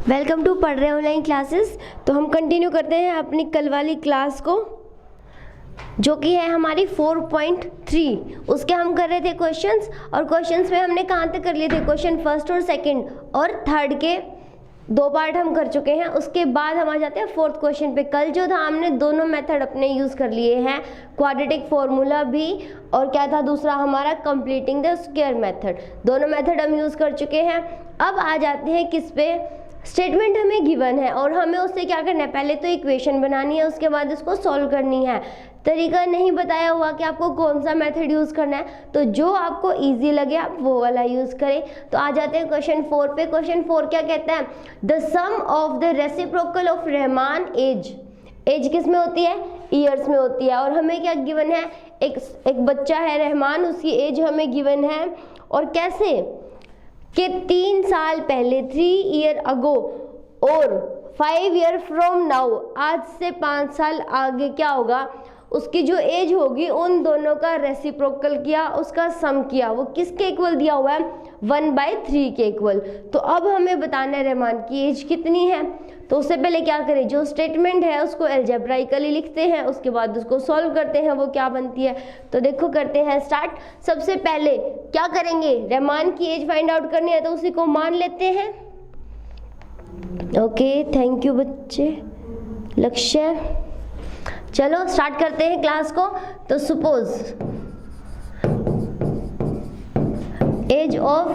Welcome to पढ़ रहे online classes. तो हम कंटिन्यू करते हैं अपनी कल वाली क्लास को, जो कि है हमारी 4.3। उसके हम कर रहे थे क्वेश्चंस, और क्वेश्चंस में हमने कहाँ तक कर लिए थे? क्वेश्चन फर्स्ट और सेकंड और थर्ड के 2 पार्ट हम कर चुके हैं। उसके बाद हम आ जाते हैं फोर्थ क्वेश्चन पे। कल जो था हमने दोनों मेथड अपने यूज़ कर लिए हैं, क्वाड्रेटिक फॉर्मूला भी, और क्या था दूसरा हमारा, कंप्लीटिंग द स्क्वायर मेथड। दोनों मेथड हम यूज़ कर चुके हैं। अब आ जाते हैं किस पे? स्टेटमेंट हमें गिवन है और हमें उससे क्या करना है? पहले तो इक्वेशन बनानी है, उसके बाद उसको सॉल्व करनी है। तरीका नहीं बताया हुआ कि आपको कौन सा मेथड यूज़ करना है, तो जो आपको इजी लगे आप वो वाला यूज़ करें। तो आ जाते हैं क्वेश्चन 4 पे। क्वेश्चन 4 क्या कहता है? The sum of the reciprocal of Rahman age. Age किस में होती है? ईयर्स में होती है। और हमें क्या गिवन है? एक बच्चा है रहमान, उसकी एज हमें गिवन है। और कैसे कि 3 साल पहले, 3 ईयर अगो और 5 ईयर फ्रॉम नाउ, आज से 5 साल आगे क्या होगा? उसकी जो एज होगी उन दोनों का रेसिप्रोकल किया, उसका सम किया। वो किसके इक्वल दिया हुआ है? 1/3 के इक्वल। तो अब हमें बताना है रहमान की एज कितनी है। तो उससे पहले क्या करें? जो स्टेटमेंट है उसको अलजेब्राइकली लिखते हैं, उसके बाद उसको सॉल्व करते हैं, वो क्या बनती है। तो देखो करते हैं स्टार्ट। सबसे पहले क्या करेंगे? रहमान की एज फाइंड आउट करनी है, तो उसी को मान लेते हैं। ओके, थैंक यू बच्चे। लक्ष्य, चलो स्टार्ट करते हैं क्लास को। तो सपोज एज ऑफ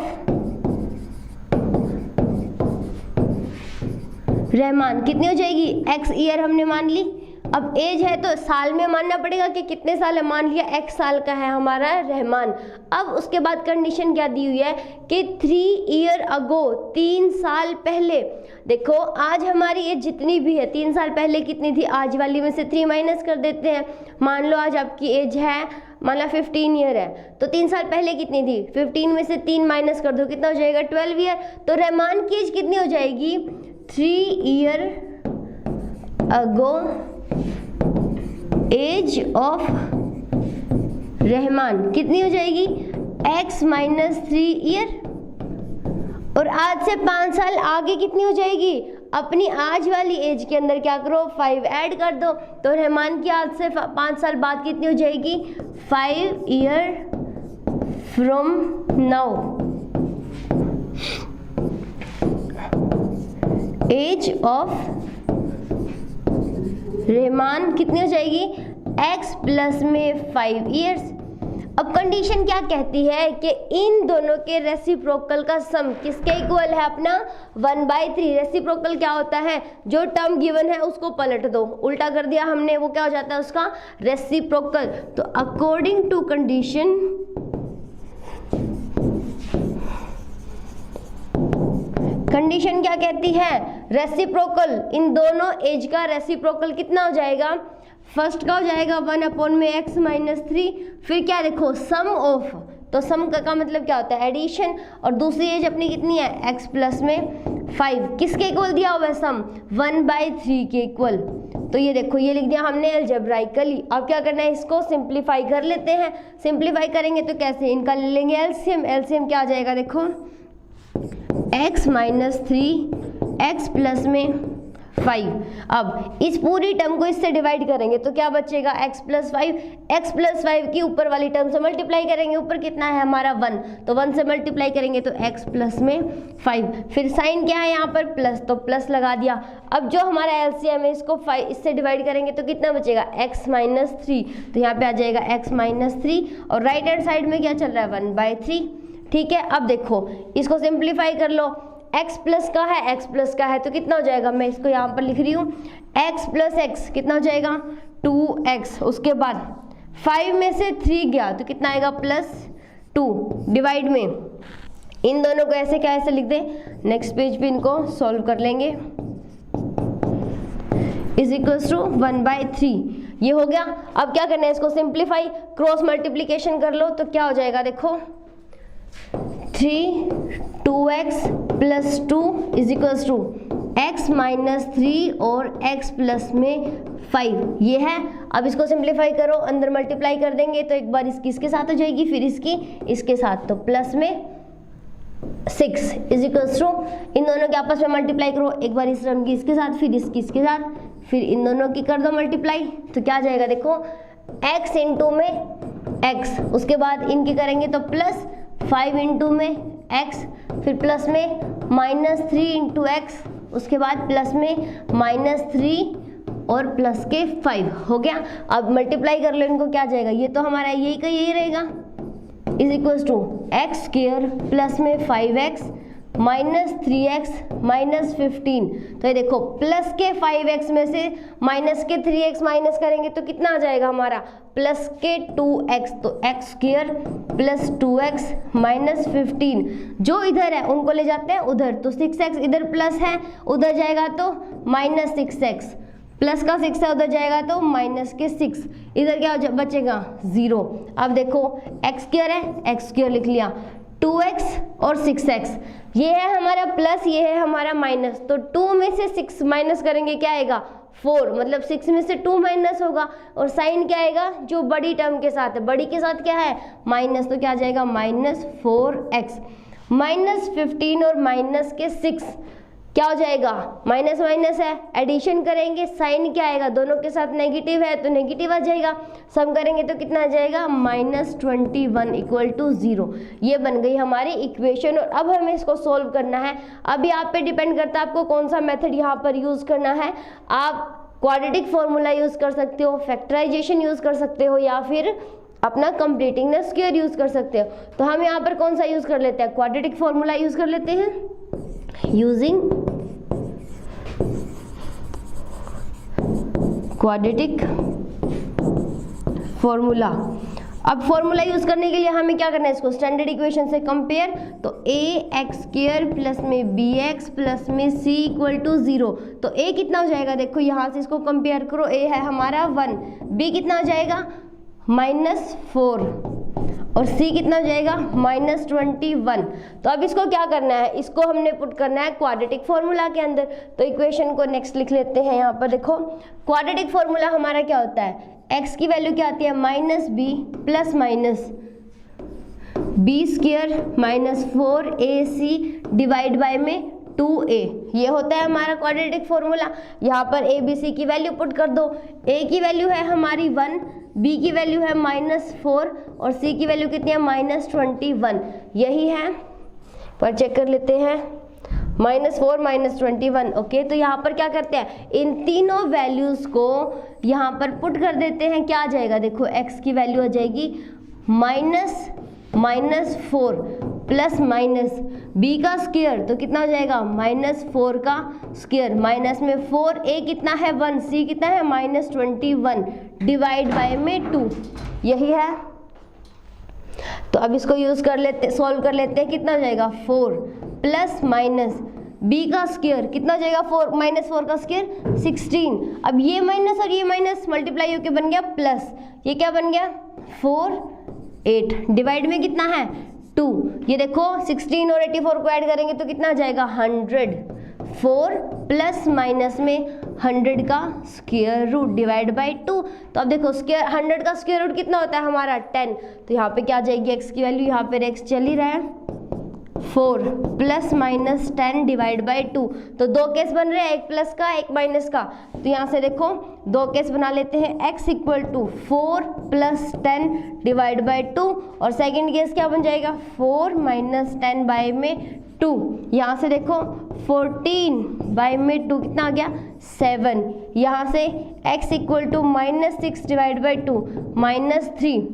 रहमान कितनी हो जाएगी? x ईयर हमने मान ली। अब एज है तो साल में मानना पड़ेगा कि कितने साल है। मान लिया x साल का है हमारा रहमान। अब उसके बाद कंडीशन क्या दी हुई है कि 3 ईयर अगो, 3 साल पहले। देखो आज हमारी एज जितनी भी है, 3 साल पहले कितनी थी? आज वाली में से 3 माइनस कर देते हैं। मान लो आज आपकी एज है, मान लो 15 ईयर है, तो 3 साल पहले कितनी थी? 15 में से 3 माइनस कर दो, कितना हो जाएगा? 12 ईयर। तो रहमान की एज कितनी हो जाएगी? 3 year ago age of Rahman कितनी हो जाएगी? x minus 3 year. और आज से 5 साल आगे कितनी हो जाएगी? अपनी आज वाली एज के अंदर क्या करो? 5 ऐड कर दो। तो रहमान की आज से 5 साल बाद कितनी हो जाएगी? 5 year from now age of Rahman कितनी हो जाएगी? x प्लस में 5 ईयर्स। अब कंडीशन क्या कहती है कि इन दोनों के रेसिप्रोकल का सम किसके इक्वल है? अपना 1/3। रेसिप्रोकल क्या होता है? जो टर्म गिवन है उसको पलट दो, उल्टा कर दिया हमने, वो क्या हो जाता है उसका? रेसिप्रोकल। तो अकॉर्डिंग टू कंडीशन, कंडीशन क्या कहती है? रेसिप्रोकल, इन दोनों एज का रेसिप्रोकल कितना हो जाएगा? फर्स्ट का हो जाएगा 1 में x माइनस 3। फिर क्या देखो? सम ऑफ, तो सम का मतलब क्या होता है? एडिशन। और दूसरी एज अपनी कितनी है? x प्लस में 5। किसके इक्वल दिया हुआ है सम? 1/3 के इक्वल। तो ये देखो, ये लिख दिया हमने अलजेब्राइकली। अब क्या करना है? इसको सिंप्लीफाई कर लेते हैं। सिंप्लीफाई करेंगे तो कैसे? इनका ले लेंगे एलसीएम। एलसीएम क्या आ जाएगा? देखो x माइनस 3 x प्लस में 5। अब इस पूरी टर्म को इससे डिवाइड करेंगे तो क्या बचेगा? x plus 5। x प्लस 5 की ऊपर वाली टर्म से मल्टीप्लाई करेंगे। ऊपर कितना है हमारा? 1, तो 1 से मल्टीप्लाई करेंगे तो x प्लस में 5। फिर साइन क्या है यहाँ पर? प्लस, तो प्लस लगा दिया। अब जो हमारा एलसीएम है इसको 5 इससे डिवाइड करेंगे तो कितना बचेगा? x minus 3। तो यहाँ पे आ जाएगा x माइनस 3, और राइट हैंड साइड में क्या चल रहा है? 1/3। ठीक है, अब देखो इसको सिंप्लीफाई कर लो। x प्लस का है, x प्लस का है, तो कितना हो जाएगा? मैं इसको यहाँ पर लिख रही हूँ, x प्लस x कितना हो जाएगा? 2x। उसके बाद 5 में से 3 गया तो कितना आएगा? +2। डिवाइड में इन दोनों को ऐसे क्या ऐसे लिख दें। नेक्स्ट पेज पे इनको सॉल्व कर लेंगे। Is equals to 1/3। ये हो गया। अब क्या करना है? इसको सिंप्लीफाई, क्रॉस मल्टीप्लीकेशन कर लो तो क्या हो जाएगा? देखो 3 2x plus 2 is equals to x minus 3 और x प्लस में 5 ये है। अब इसको सिंप्लीफाई करो, अंदर मल्टीप्लाई कर देंगे तो एक बार इसकी इसके साथ हो जाएगी, फिर इसकी इसके साथ, तो प्लस में 6 इज इक्वल्स टू, इन दोनों के आपस में मल्टीप्लाई करो, एक बार इस टर्म की इसके साथ, फिर इसकी इसके साथ, फिर इन दोनों की कर दो मल्टीप्लाई, तो क्या आ जाएगा देखो x इंटू में x, उसके बाद इनकी करेंगे तो प्लस 5 इंटू में x, फिर प्लस में -3 इंटू x, उसके बाद प्लस में -3 और प्लस के 5 हो गया। अब मल्टीप्लाई कर लो इनको, क्या आ जाएगा, ये तो हमारा यही का यही रहेगा, is equals to X square plus में 5x माइनस 3x माइनस 15। तो ये देखो प्लस के 5x में से माइनस के 3x माइनस करेंगे तो कितना आ जाएगा हमारा, प्लस के 2x, तो x square plus 2x minus 15, जो इधर है उनको ले जाते हैं उधर, तो 6x इधर प्लस है उधर जाएगा तो माइनस 6x, प्लस का 6 है उधर जाएगा तो माइनस के 6, इधर क्या बचेगा 0। अब देखो एक्स स्क्वायर है, एक्स स्क्वायर लिख लिया, 2x और 6x, ये है हमारा प्लस, ये है हमारा माइनस, तो 2 में से 6 माइनस करेंगे क्या आएगा 4, मतलब 6 में से 2 माइनस होगा, और साइन क्या आएगा जो बड़ी टर्म के साथ है, बड़ी के साथ क्या है माइनस, तो क्या आ जाएगा -4x, माइनस 15 और माइनस के 6 क्या हो जाएगा, माइनस माइनस है, एडिशन करेंगे साइन क्या आएगा, दोनों के साथ नेगेटिव है तो नेगेटिव आ जाएगा, सम करेंगे तो कितना आ जाएगा -21 इक्वल टू 0। ये बन गई हमारी इक्वेशन, और अब हमें इसको सोल्व करना है। अब यहाँ पे डिपेंड करता है आपको कौन सा मेथड यहाँ पर यूज़ करना है, आप क्वाड्रेटिक फॉर्मूला यूज़ कर सकते हो, फैक्टराइजेशन यूज़ कर सकते हो, या फिर अपना कंप्लीटिंग द स्क्वायर यूज़ कर सकते हो। तो हम यहाँ पर कौन सा यूज़ कर लेते हैं, क्वाड्रेटिक फॉर्मूला यूज़ कर लेते हैं, यूजिंग क्वाड्रेटिक फॉर्मूला। अब फॉर्मूला यूज करने के लिए हमें क्या करना है, इसको स्टैंडर्ड इक्वेशन से कंपेयर, तो ax² प्लस में bx प्लस में c इक्वल टू 0, तो a कितना हो जाएगा, देखो यहाँ से इसको कंपेयर करो, a है हमारा 1, b कितना हो जाएगा -4 और c कितना हो जाएगा -21। तो अब इसको क्या करना है, इसको हमने पुट करना है क्वाड्रेटिक फॉर्मूला के अंदर। तो इक्वेशन को नेक्स्ट लिख लेते हैं, यहाँ पर देखो क्वाड्रेटिक फॉर्मूला हमारा क्या होता है, x की वैल्यू क्या आती है -b plus minus b² -4ac divide by में 2a, ये होता है हमारा क्वाड्रेटिक फॉर्मूला। यहाँ पर a b c की वैल्यू पुट कर दो, a की वैल्यू है हमारी 1, b की वैल्यू है -4 और c की वैल्यू कितनी है -21, यही है, पर चेक कर लेते हैं -4 -21। ओके, तो यहाँ पर क्या करते हैं, इन तीनों वैल्यूज को यहाँ पर पुट कर देते हैं, क्या आ जाएगा देखो x की वैल्यू आ जाएगी -4 प्लस माइनस b का स्क्वायर, तो कितना हो जाएगा -4 का स्क्वायर, माइनस में 4, a कितना है 1, c कितना है -21 डिवाइड बाय में 2, यही है। तो अब इसको यूज कर लेते, सॉल्व कर लेते हैं, कितना हो जाएगा 4 प्लस माइनस b का स्क्वायर कितना हो जाएगा 4 -4 का स्क्वायर 16। अब ये माइनस और ये माइनस मल्टीप्लाई होके बन गया प्लस, ये क्या बन गया 4 8 डिवाइड में कितना है 2, ये देखो 16 और 84 को ऐड करेंगे तो कितना आ जाएगा 100, 4 प्लस माइनस में 100 का स्क्वायर रूट डिवाइड बाय 2। तो अब देखो स्क्वायर 100 का स्क्वायर रूट कितना होता है हमारा 10, तो यहाँ पे क्या आ जाएगी x की वैल्यू, यहाँ पे x चल ही रहा है 4 प्लस माइनस 10 डिवाइड बाय 2। तो दो केस बन रहे हैं, एक प्लस का एक माइनस का, तो यहाँ से देखो दो केस बना लेते हैं, x equal to 4 plus 10 divide by 2, और सेकंड केस क्या बन जाएगा 4 माइनस 10 बाय में 2। यहाँ से देखो 14 बाय में 2 कितना आ गया 7, यहाँ से x equal to -6 divide by 2 -3।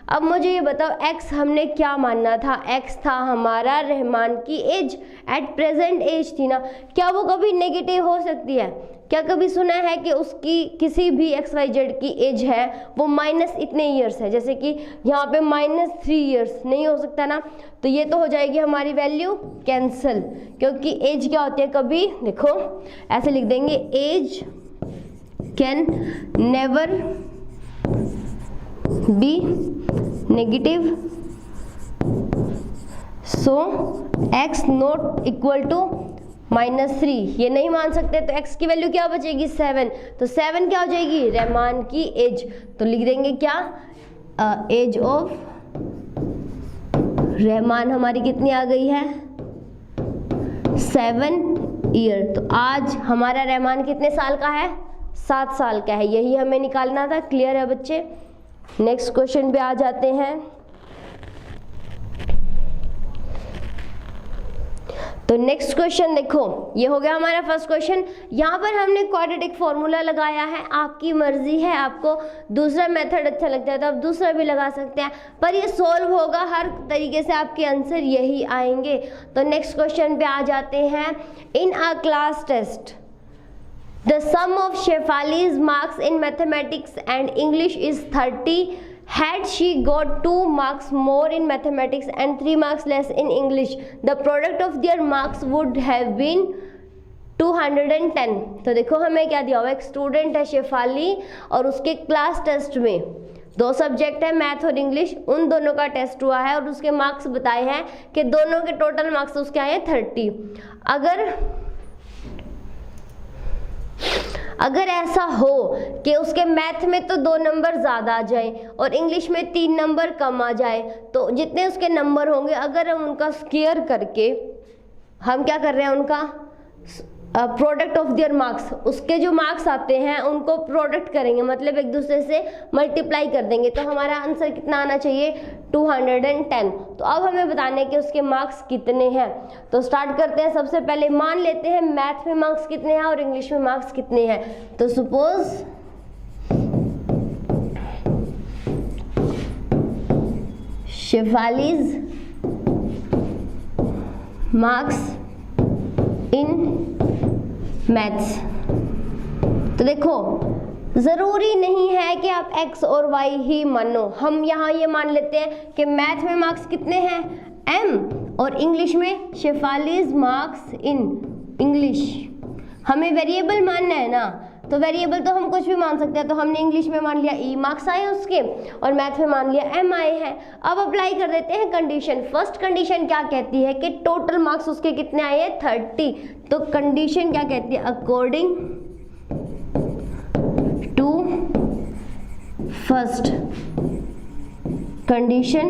अब मुझे ये बताओ x हमने क्या मानना था, x था हमारा रहमान की एज, एट प्रेजेंट एज थी ना, क्या वो कभी नेगेटिव हो सकती है, क्या कभी सुना है कि उसकी किसी भी XYZ की एज है वो माइनस इतने ईयर्स है, जैसे कि यहाँ पे -3 ईयर्स, नहीं हो सकता ना। तो ये तो हो जाएगी हमारी वैल्यू कैंसिल, क्योंकि एज क्या होती है, कभी देखो ऐसे लिख देंगे, age can never be negative, so x not equal to -3, ये नहीं मान सकते, तो x की वैल्यू क्या बचेगी 7, तो 7 क्या हो जाएगी रहमान की एज, तो लिख देंगे क्या एज ऑफ रहमान हमारी कितनी आ गई है 7 ईयर। तो आज हमारा रहमान कितने साल का है? 7 साल का है। यही हमें निकालना था। क्लियर है बच्चे? नेक्स्ट क्वेश्चन पे आ जाते हैं। तो नेक्स्ट क्वेश्चन देखो, ये हो गया हमारा फर्स्ट क्वेश्चन। यहाँ पर हमने क्वाड्रेटिक फॉर्मूला लगाया है। आपकी मर्जी है, आपको दूसरा मेथड अच्छा लगता है तो आप दूसरा भी लगा सकते हैं, पर ये सॉल्व होगा, हर तरीके से आपके आंसर यही आएंगे। तो नेक्स्ट क्वेश्चन पे आ जाते हैं। In a class test the sum of Shefali's marks in mathematics and English is 30. Had she got 2 marks more in mathematics and 3 marks less in English, the product of their marks would have been 210. तो देखो हमें क्या दिया हुआ, एक student है शेफाली और उसके क्लास टेस्ट में 2 सब्जेक्ट है, मैथ और इंग्लिश, उन दोनों का टेस्ट हुआ है और उसके मार्क्स बताए हैं कि दोनों के टोटल मार्क्स उसके आए हैं 30. अगर ऐसा हो कि उसके मैथ में तो 2 नंबर ज़्यादा आ जाए और इंग्लिश में 3 नंबर कम आ जाए, तो जितने उसके नंबर होंगे अगर हम उनका स्क्वायर करके हम क्या कर रहे हैं, उनका प्रोडक्ट ऑफ देयर मार्क्स, उसके जो मार्क्स आते हैं उनको प्रोडक्ट करेंगे, मतलब एक दूसरे से मल्टीप्लाई कर देंगे, तो हमारा आंसर कितना आना चाहिए? 210. तो अब हमें बताने कि उसके मार्क्स कितने हैं। तो स्टार्ट करते हैं। सबसे पहले मान लेते हैं मैथ में मार्क्स कितने हैं और इंग्लिश में मार्क्स कितने हैं। तो suppose Shefali's marks in maths. तो देखो ज़रूरी नहीं है कि आप x और y ही मानो, हम यहाँ ये मान लेते हैं कि मैथ में मार्क्स कितने हैं? m, और इंग्लिश में शेफालीज मार्क्स इन इंग्लिश। हमें वेरिएबल मानना है ना, तो वेरिएबल तो हम कुछ भी मान सकते हैं। तो हमने इंग्लिश में मान लिया e मार्क्स आए उसके और मैथ में मान लिया m आए हैं। अब अप्लाई कर देते हैं कंडीशन। फर्स्ट कंडीशन क्या कहती है कि टोटल मार्क्स उसके कितने आए हैं? 30. तो कंडीशन क्या कहती है? अकॉर्डिंग टू फर्स्ट कंडीशन,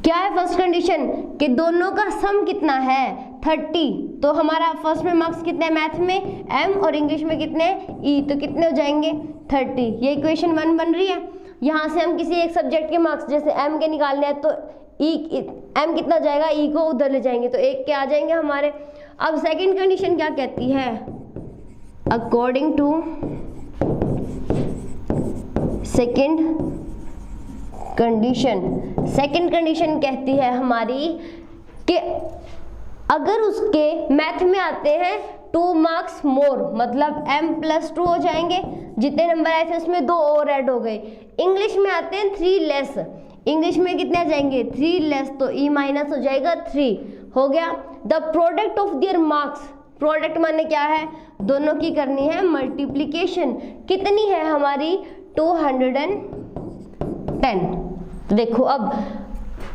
क्या है फर्स्ट कंडीशन? कि दोनों का सम कितना है? 30. तो हमारा फर्स्ट में मार्क्स कितने हैं मैथ में? m, और इंग्लिश में कितने? e. तो कितने हो जाएंगे? 30. ये इक्वेशन 1 बन रही है। यहाँ से हम किसी एक सब्जेक्ट के मार्क्स जैसे m के निकालने हैं तो m कितना जाएगा? e को उधर ले जाएंगे तो 1 के आ जाएंगे हमारे। अब सेकंड कंडीशन क्या कहती है? अकॉर्डिंग टू सेकंड कंडीशन कहती है हमारी कि अगर उसके मैथ में आते हैं 2 मार्क्स मोर, मतलब m+2 हो जाएंगे, जितने नंबर आए थे उसमें 2 और ऐड हो गए। इंग्लिश में आते हैं 3 लेस, इंग्लिश में कितने आ जाएंगे? 3 लेस, तो e माइनस हो जाएगा 3 हो गया। The product of their marks, product माने क्या है? दोनों की करनी है मल्टीप्लिकेशन। कितनी है हमारी? 210. तो देखो अब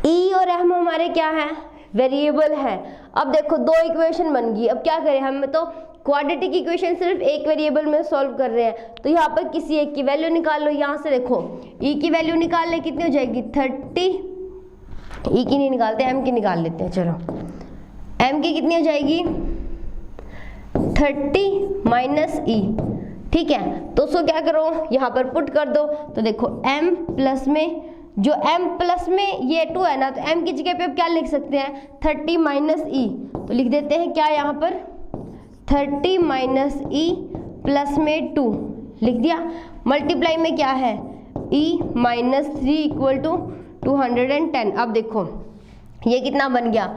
e और m हमारे क्या है? वेरिएबल है। अब देखो 2 इक्वेशन बन गई। अब क्या करें, हम तो क्वाड्रेटिक इक्वेशन सिर्फ एक वेरिएबल में सॉल्व कर रहे हैं, तो यहाँ पर किसी एक की वैल्यू निकाल लो। यहाँ से देखो e की वैल्यू निकाल ले, कितनी हो जाएगी? 30. e की नहीं निकालते, m की निकाल लेते हैं। चलो m की कितनी हो जाएगी? 30 माइनस e। ठीक है, तो उसको क्या करो, यहाँ पर पुट कर दो। तो देखो m प्लस में, जो m प्लस में ये 2 है ना, तो m की जगह पे अब क्या लिख सकते हैं? 30 माइनस e। तो लिख देते हैं क्या यहाँ पर? 30 माइनस e प्लस में 2 लिख दिया। मल्टीप्लाई में क्या है? e minus 3 equal to 210। अब देखो ये कितना बन गया?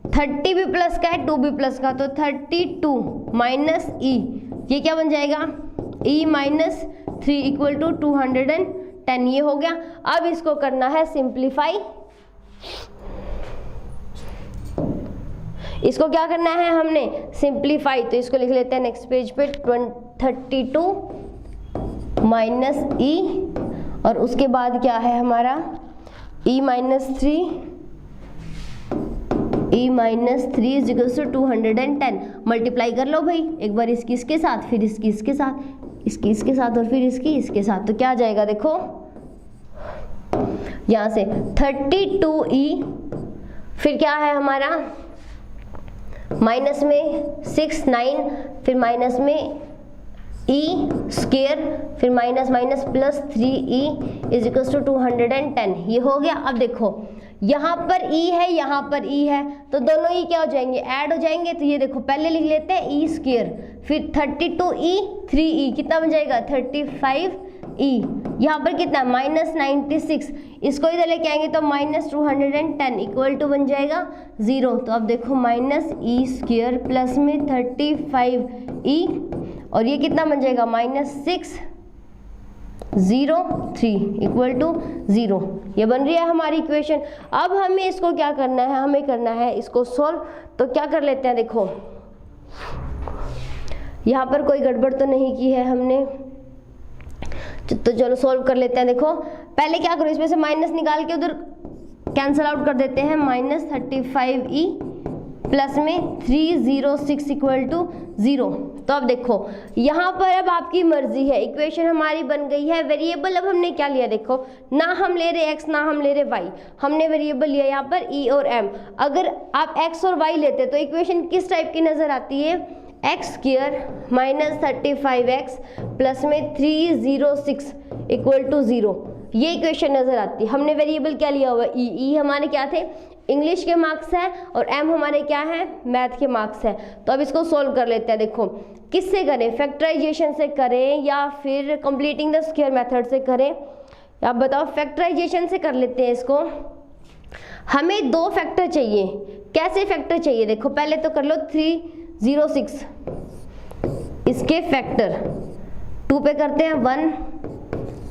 30 भी प्लस का है, 2 भी प्लस का, तो 32 माइनस e, ये क्या बन जाएगा? e minus 3 equal to 210। ये हो गया। अब इसको करना है सिंप्लीफाई। इसको क्या करना है हमने? सिंप्लीफाई। तो इसको लिख लेते हैं नेक्स्ट पेज पे 32 माइनस e, और उसके बाद क्या है हमारा? e minus 3 is equals to 210। Multiply कर लो भाई, एक बार इसकी इसके साथ, फिर इसकी इसके साथ, इसकी इसके साथ, और फिर इसकी इसके साथ। तो क्या आ जाएगा? देखो यहाँ से 32e, फिर क्या है हमारा? माइनस में 6 9, फिर माइनस में ई स्क्वायर, फिर minus minus plus 3e is equal to 210। ये हो गया। अब देखो यहाँ पर e है, यहाँ पर e है, तो दोनों e क्या हो जाएंगे, ऐड हो जाएंगे। तो ये देखो पहले लिख लेते हैं e स्क्वायर, फिर 32e 3e कितना बन जाएगा 35e। यहाँ पर कितना माइनस 96, इसको इधर लेके आएंगे तो माइनस 210 इक्वल टू बन जाएगा 0। तो अब देखो माइनस ई स्क्वायर प्लस में 35e और ये कितना बन जाएगा माइनस 603 इक्वल टू 0। ये बन रही है हमारी इक्वेशन। अब हमें इसको क्या करना है, हमें करना है इसको सॉल्व। तो क्या कर लेते हैं, देखो यहाँ पर कोई गड़बड़ तो नहीं की है हमने, तो चलो सॉल्व कर लेते हैं। देखो पहले क्या करो, इसमें से माइनस निकाल के उधर कैंसिल आउट कर देते हैं। माइनस 35e प्लस में 306 इक्वल टू 0। तो अब देखो यहाँ पर अब आपकी मर्जी है, इक्वेशन हमारी बन गई है। वेरिएबल अब हमने क्या लिया, देखो ना हम ले रहे x ना हम ले रहे y, हमने वेरिएबल लिया यहाँ पर e और m। अगर आप x और y लेते तो इक्वेशन किस टाइप की नजर आती है, x square minus 35x plus में 306 इक्वल टू 0, ये इक्वेशन नजर आती है। हमने वेरिएबल क्या लिया हुआ ई हमारे क्या थे, इंग्लिश के मार्क्स है, और एम हमारे क्या है, मैथ के मार्क्स है। तो अब इसको सोल्व कर लेते हैं। देखो किससे करें, फैक्टराइजेशन से करें या फिर कंप्लीटिंग द स्क्वायर मेथड से करें, आप बताओ। फैक्टराइजेशन से कर लेते हैं इसको। हमें दो फैक्टर चाहिए। कैसे फैक्टर चाहिए, देखो पहले तो कर लो 306, इसके फैक्टर 2 पे करते हैं 1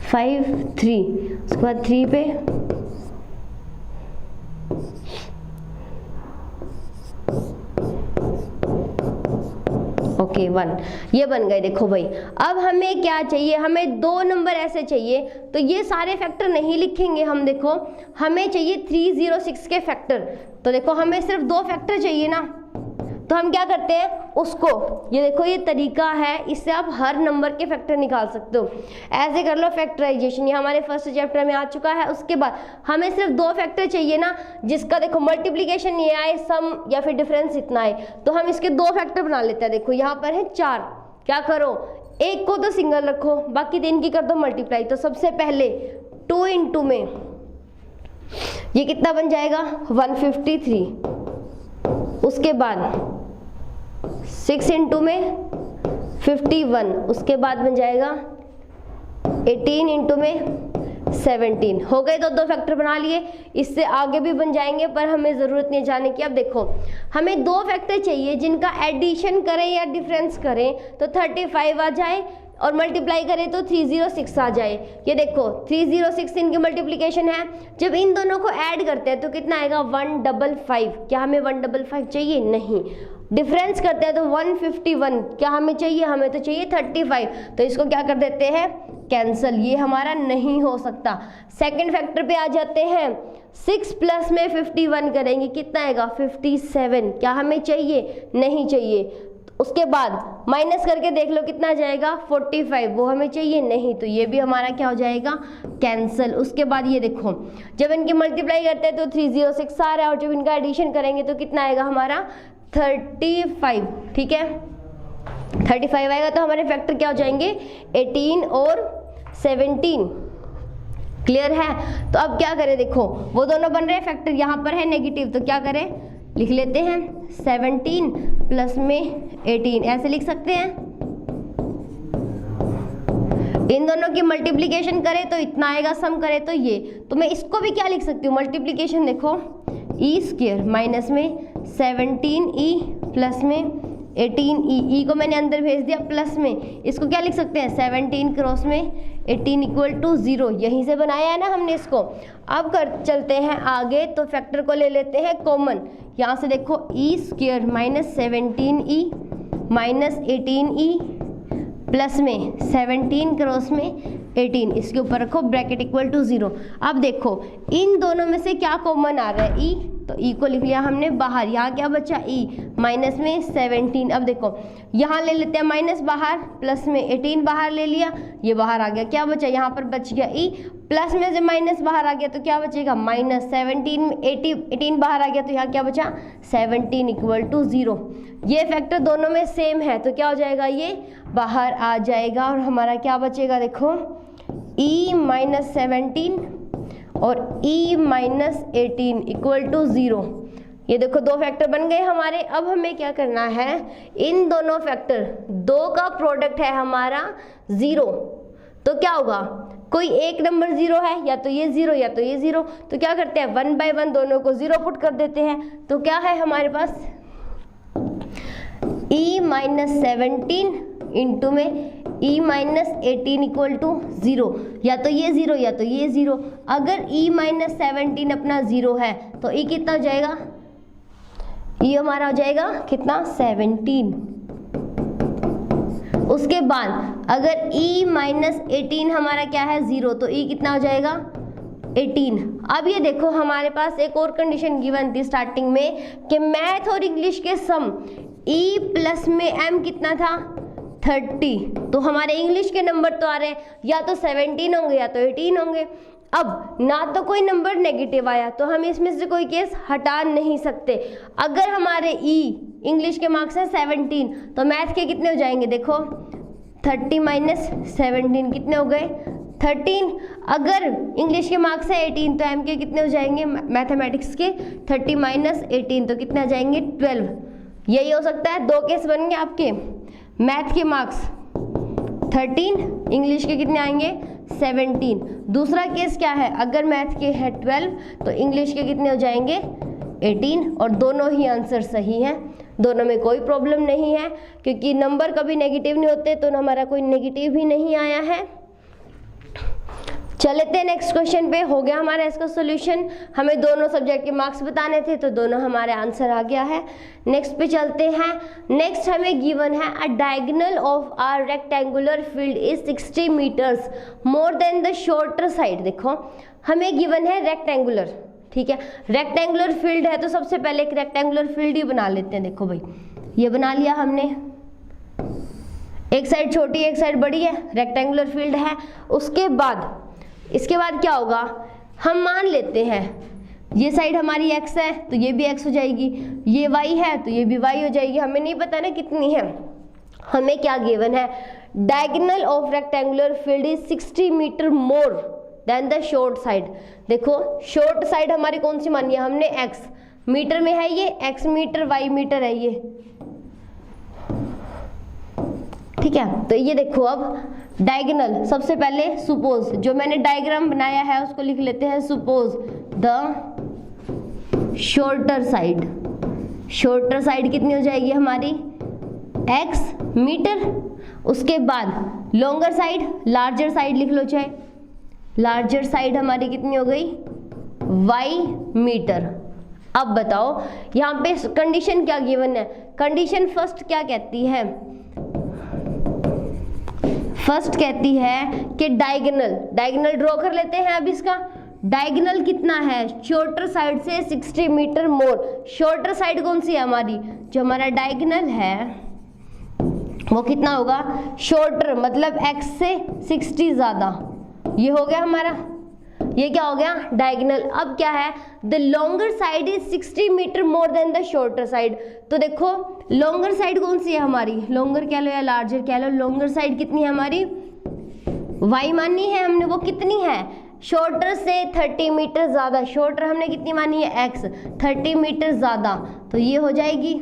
5 3, उसके बाद 3 पे ओके 1, ये बन गए। देखो भाई अब हमें क्या चाहिए, हमें 2 नंबर ऐसे चाहिए। तो ये सारे फैक्टर नहीं लिखेंगे हम, देखो हमें चाहिए 306 के फैक्टर। तो देखो हमें सिर्फ 2 फैक्टर चाहिए ना, तो हम क्या करते हैं उसको, ये देखो ये तरीका है, इससे आप हर नंबर के फैक्टर निकाल सकते हो। ऐसे कर लो फैक्टराइजेशन, ये हमारे फर्स्ट चैप्टर में आ चुका है। उसके बाद हमें सिर्फ 2 फैक्टर चाहिए ना, जिसका देखो मल्टीप्लिकेशन ये आए, सम या फिर डिफरेंस इतना आए, तो हम इसके 2 फैक्टर बना लेते हैं। देखो यहाँ पर है 4, क्या करो एक को तो सिंगल रखो, बाकी 3 की कर दो मल्टीप्लाई। तो सबसे पहले 2 इंटू में ये कितना बन जाएगा 153, उसके बाद 6 इंटू में 51, उसके बाद बन जाएगा 18 इंटू में 17। हो गए, 2 फैक्टर बना लिए। इससे आगे भी बन जाएंगे पर हमें ज़रूरत नहीं जाने की। अब देखो हमें 2 फैक्टर चाहिए जिनका एडिशन करें या डिफरेंस करें तो 35 आ जाए, और मल्टीप्लाई करें तो 306 आ जाए। ये देखो 306 इनकी मल्टीप्लिकेशन है। जब इन दोनों को ऐड करते हैं तो कितना आएगा 155। क्या हमें 155 चाहिए, नहीं। डिफरेंस करते हैं तो 151, क्या हमें चाहिए, हमें तो चाहिए 35। तो इसको क्या कर देते हैं कैंसिल, ये हमारा नहीं हो सकता। सेकंड फैक्टर पे आ जाते हैं, 6 प्लस में 51 करेंगे, कितना आएगा 57। क्या हमें चाहिए, नहीं चाहिए। उसके बाद माइनस करके देख लो कितना आ जाएगा 45, वो हमें चाहिए, नहीं। तो ये भी हमारा क्या हो जाएगा कैंसिल। उसके बाद ये देखो जब इनकी मल्टीप्लाई करते हैं तो 306 आ रहा है, और जब इनका एडिशन करेंगे तो कितना आएगा हमारा 35। ठीक है 35 आएगा, तो हमारे फैक्टर क्या हो जाएंगे 18 और 17। क्लियर है। तो अब क्या करें, देखो वो दोनों बन रहे हैं फैक्टर, यहाँ पर है नेगेटिव, तो क्या करें लिख लेते हैं 17 प्लस में 18, ऐसे लिख सकते हैं। इन दोनों की मल्टीप्लिकेशन करें तो इतना आएगा, सम करें तो ये। तो मैं इसको भी क्या लिख सकती हूँ मल्टीप्लिकेशन, देखो ई स्क्वायर माइनस में 17e प्लस में 18e, ई को मैंने अंदर भेज दिया प्लस में, इसको क्या लिख सकते हैं 17 क्रॉस में 18 इक्वल टू 0। यहीं से बनाया है ना हमने इसको। अब चलते हैं आगे, तो फैक्टर को ले लेते हैं कॉमन। यहाँ से देखो e square minus 17e minus 18e plus में 17 क्रॉस में 18, इसके ऊपर रखो ब्रैकेट इक्वल टू 0। अब देखो इन दोनों में से क्या कॉमन आ रहा है, ई तो ई को लिख लिया हमने बाहर, यहाँ क्या बचा ई, माइनस में 17। अब देखो यहाँ ले लेते हैं माइनस बाहर, प्लस में 18 बाहर ले लिया, ये बाहर आ गया, क्या बचा यहाँ पर बच गया ई, प्लस में से माइनस बाहर आ गया तो क्या बचेगा माइनस 17, 18 बाहर आ गया तो यहाँ क्या बचा 17 इक्वल टू 0। ये फैक्टर दोनों में सेम है तो क्या हो जाएगा, ये बाहर आ जाएगा और हमारा क्या बचेगा, देखो e माइनस 17 और e माइनस 18 इक्वल टू 0। ये देखो दो फैक्टर बन गए हमारे। अब हमें क्या करना है, इन दोनों फैक्टर दो का प्रोडक्ट है हमारा 0, तो क्या होगा, कोई एक नंबर 0 है, या तो ये 0 या तो ये 0, तो क्या करते हैं 1 बाय 1 दोनों को 0 पुट कर देते हैं। तो क्या है हमारे पास e माइनस 17 इंटू में e माइनस 18 इक्वल टू 0, या तो ये 0 या तो ये 0। अगर e माइनस 17 अपना 0 है तो e कितना हो जाएगा, e हमारा हो जाएगा कितना 17। उसके बाद अगर e माइनस 18 हमारा क्या है 0, तो e कितना हो जाएगा 18। अब ये देखो हमारे पास एक और कंडीशन गिवन थी स्टार्टिंग में कि मैथ और इंग्लिश के सम e प्लस में m कितना था 30, तो हमारे इंग्लिश के नंबर तो आ रहे हैं या तो 17 होंगे या तो 18 होंगे। अब ना तो कोई नंबर नेगेटिव आया तो हम इसमें से कोई केस हटा नहीं सकते। अगर हमारे ई इंग्लिश के मार्क्स है 17 तो मैथ के कितने हो जाएंगे, देखो 30 माइनस 17 कितने हो गए 13। अगर इंग्लिश के मार्क्स है 18 तो एम के कितने हो जाएंगे, मैथमेटिक्स के 30 माइनस 18 तो कितने आ जाएंगे 12। यही हो सकता है, दो केस बन गए आपके, मैथ के मार्क्स 13, इंग्लिश के कितने आएंगे 17। दूसरा केस क्या है, अगर मैथ के है 12 तो इंग्लिश के कितने हो जाएंगे 18, और दोनों ही आंसर सही हैं, दोनों में कोई प्रॉब्लम नहीं है क्योंकि नंबर कभी नेगेटिव नहीं होते, तो हमारा कोई नेगेटिव भी नहीं आया है। चलते हैं नेक्स्ट क्वेश्चन पे। हो गया हमारा इसका सॉल्यूशन, हमें दोनों सब्जेक्ट के मार्क्स बताने थे तो दोनों हमारे आंसर आ गया है। नेक्स्ट पे चलते हैं। नेक्स्ट हमें गिवन है a diagonal of a rectangular field is 60 metres more than the shorter side. देखो हमें गिवन है रेक्टेंगुलर, ठीक है, रेक्टेंगुलर फील्ड है तो सबसे पहले एक रेक्टेंगुलर फील्ड ही बना लेते हैं। देखो भाई ये बना लिया हमने, एक साइड छोटी एक साइड बड़ी है, रेक्टेंगुलर फील्ड है। इसके बाद क्या होगा, हम मान लेते हैं ये साइड हमारी x है तो ये भी x हो जाएगी, ये y है तो ये भी y हो जाएगी। हमें नहीं पता ना कितनी है, हमें क्या गिवन है, diagonal of rectangular field is 60 metre more than the short side. देखो शॉर्ट साइड हमारी कौन सी मानी है हमने, x मीटर में है, ये x मीटर y मीटर है ये, ठीक है। तो ये देखो अब डायगोनल, सबसे पहले सुपोज, जो मैंने डायग्राम बनाया है उसको लिख लेते हैं, suppose the shorter side, shorter side कितनी हो जाएगी हमारी x मीटर। उसके बाद लॉन्गर साइड, लार्जर साइड लिख लो चाहे, लार्जर साइड हमारी कितनी हो गई y मीटर। अब बताओ यहाँ पे कंडीशन क्या गिवन है, कंडीशन फर्स्ट क्या कहती है, फर्स्ट कहती है कि डायगोनल ड्रॉ कर लेते हैं। अब इसका डायगोनल कितना है, शॉर्टर साइड से 60 मीटर मोर। शॉर्टर साइड कौन सी है हमारी, जो हमारा डायगोनल है वो कितना होगा, शॉर्टर मतलब x से 60 ज़्यादा, ये हो गया हमारा, ये क्या हो गया डायगोनल। अब क्या है, the longer side is 60 metre more than the shorter side. तो देखो लॉन्गर साइड कौन सी है हमारी, लॉन्गर कह लो या लार्जर कह लो, लॉन्गर साइड कितनी है हमारी y मानी है हमने, वो कितनी है शॉर्टर से 30 मीटर ज़्यादा, शॉर्टर हमने कितनी मानी है x 30 मीटर ज़्यादा, तो ये हो जाएगी।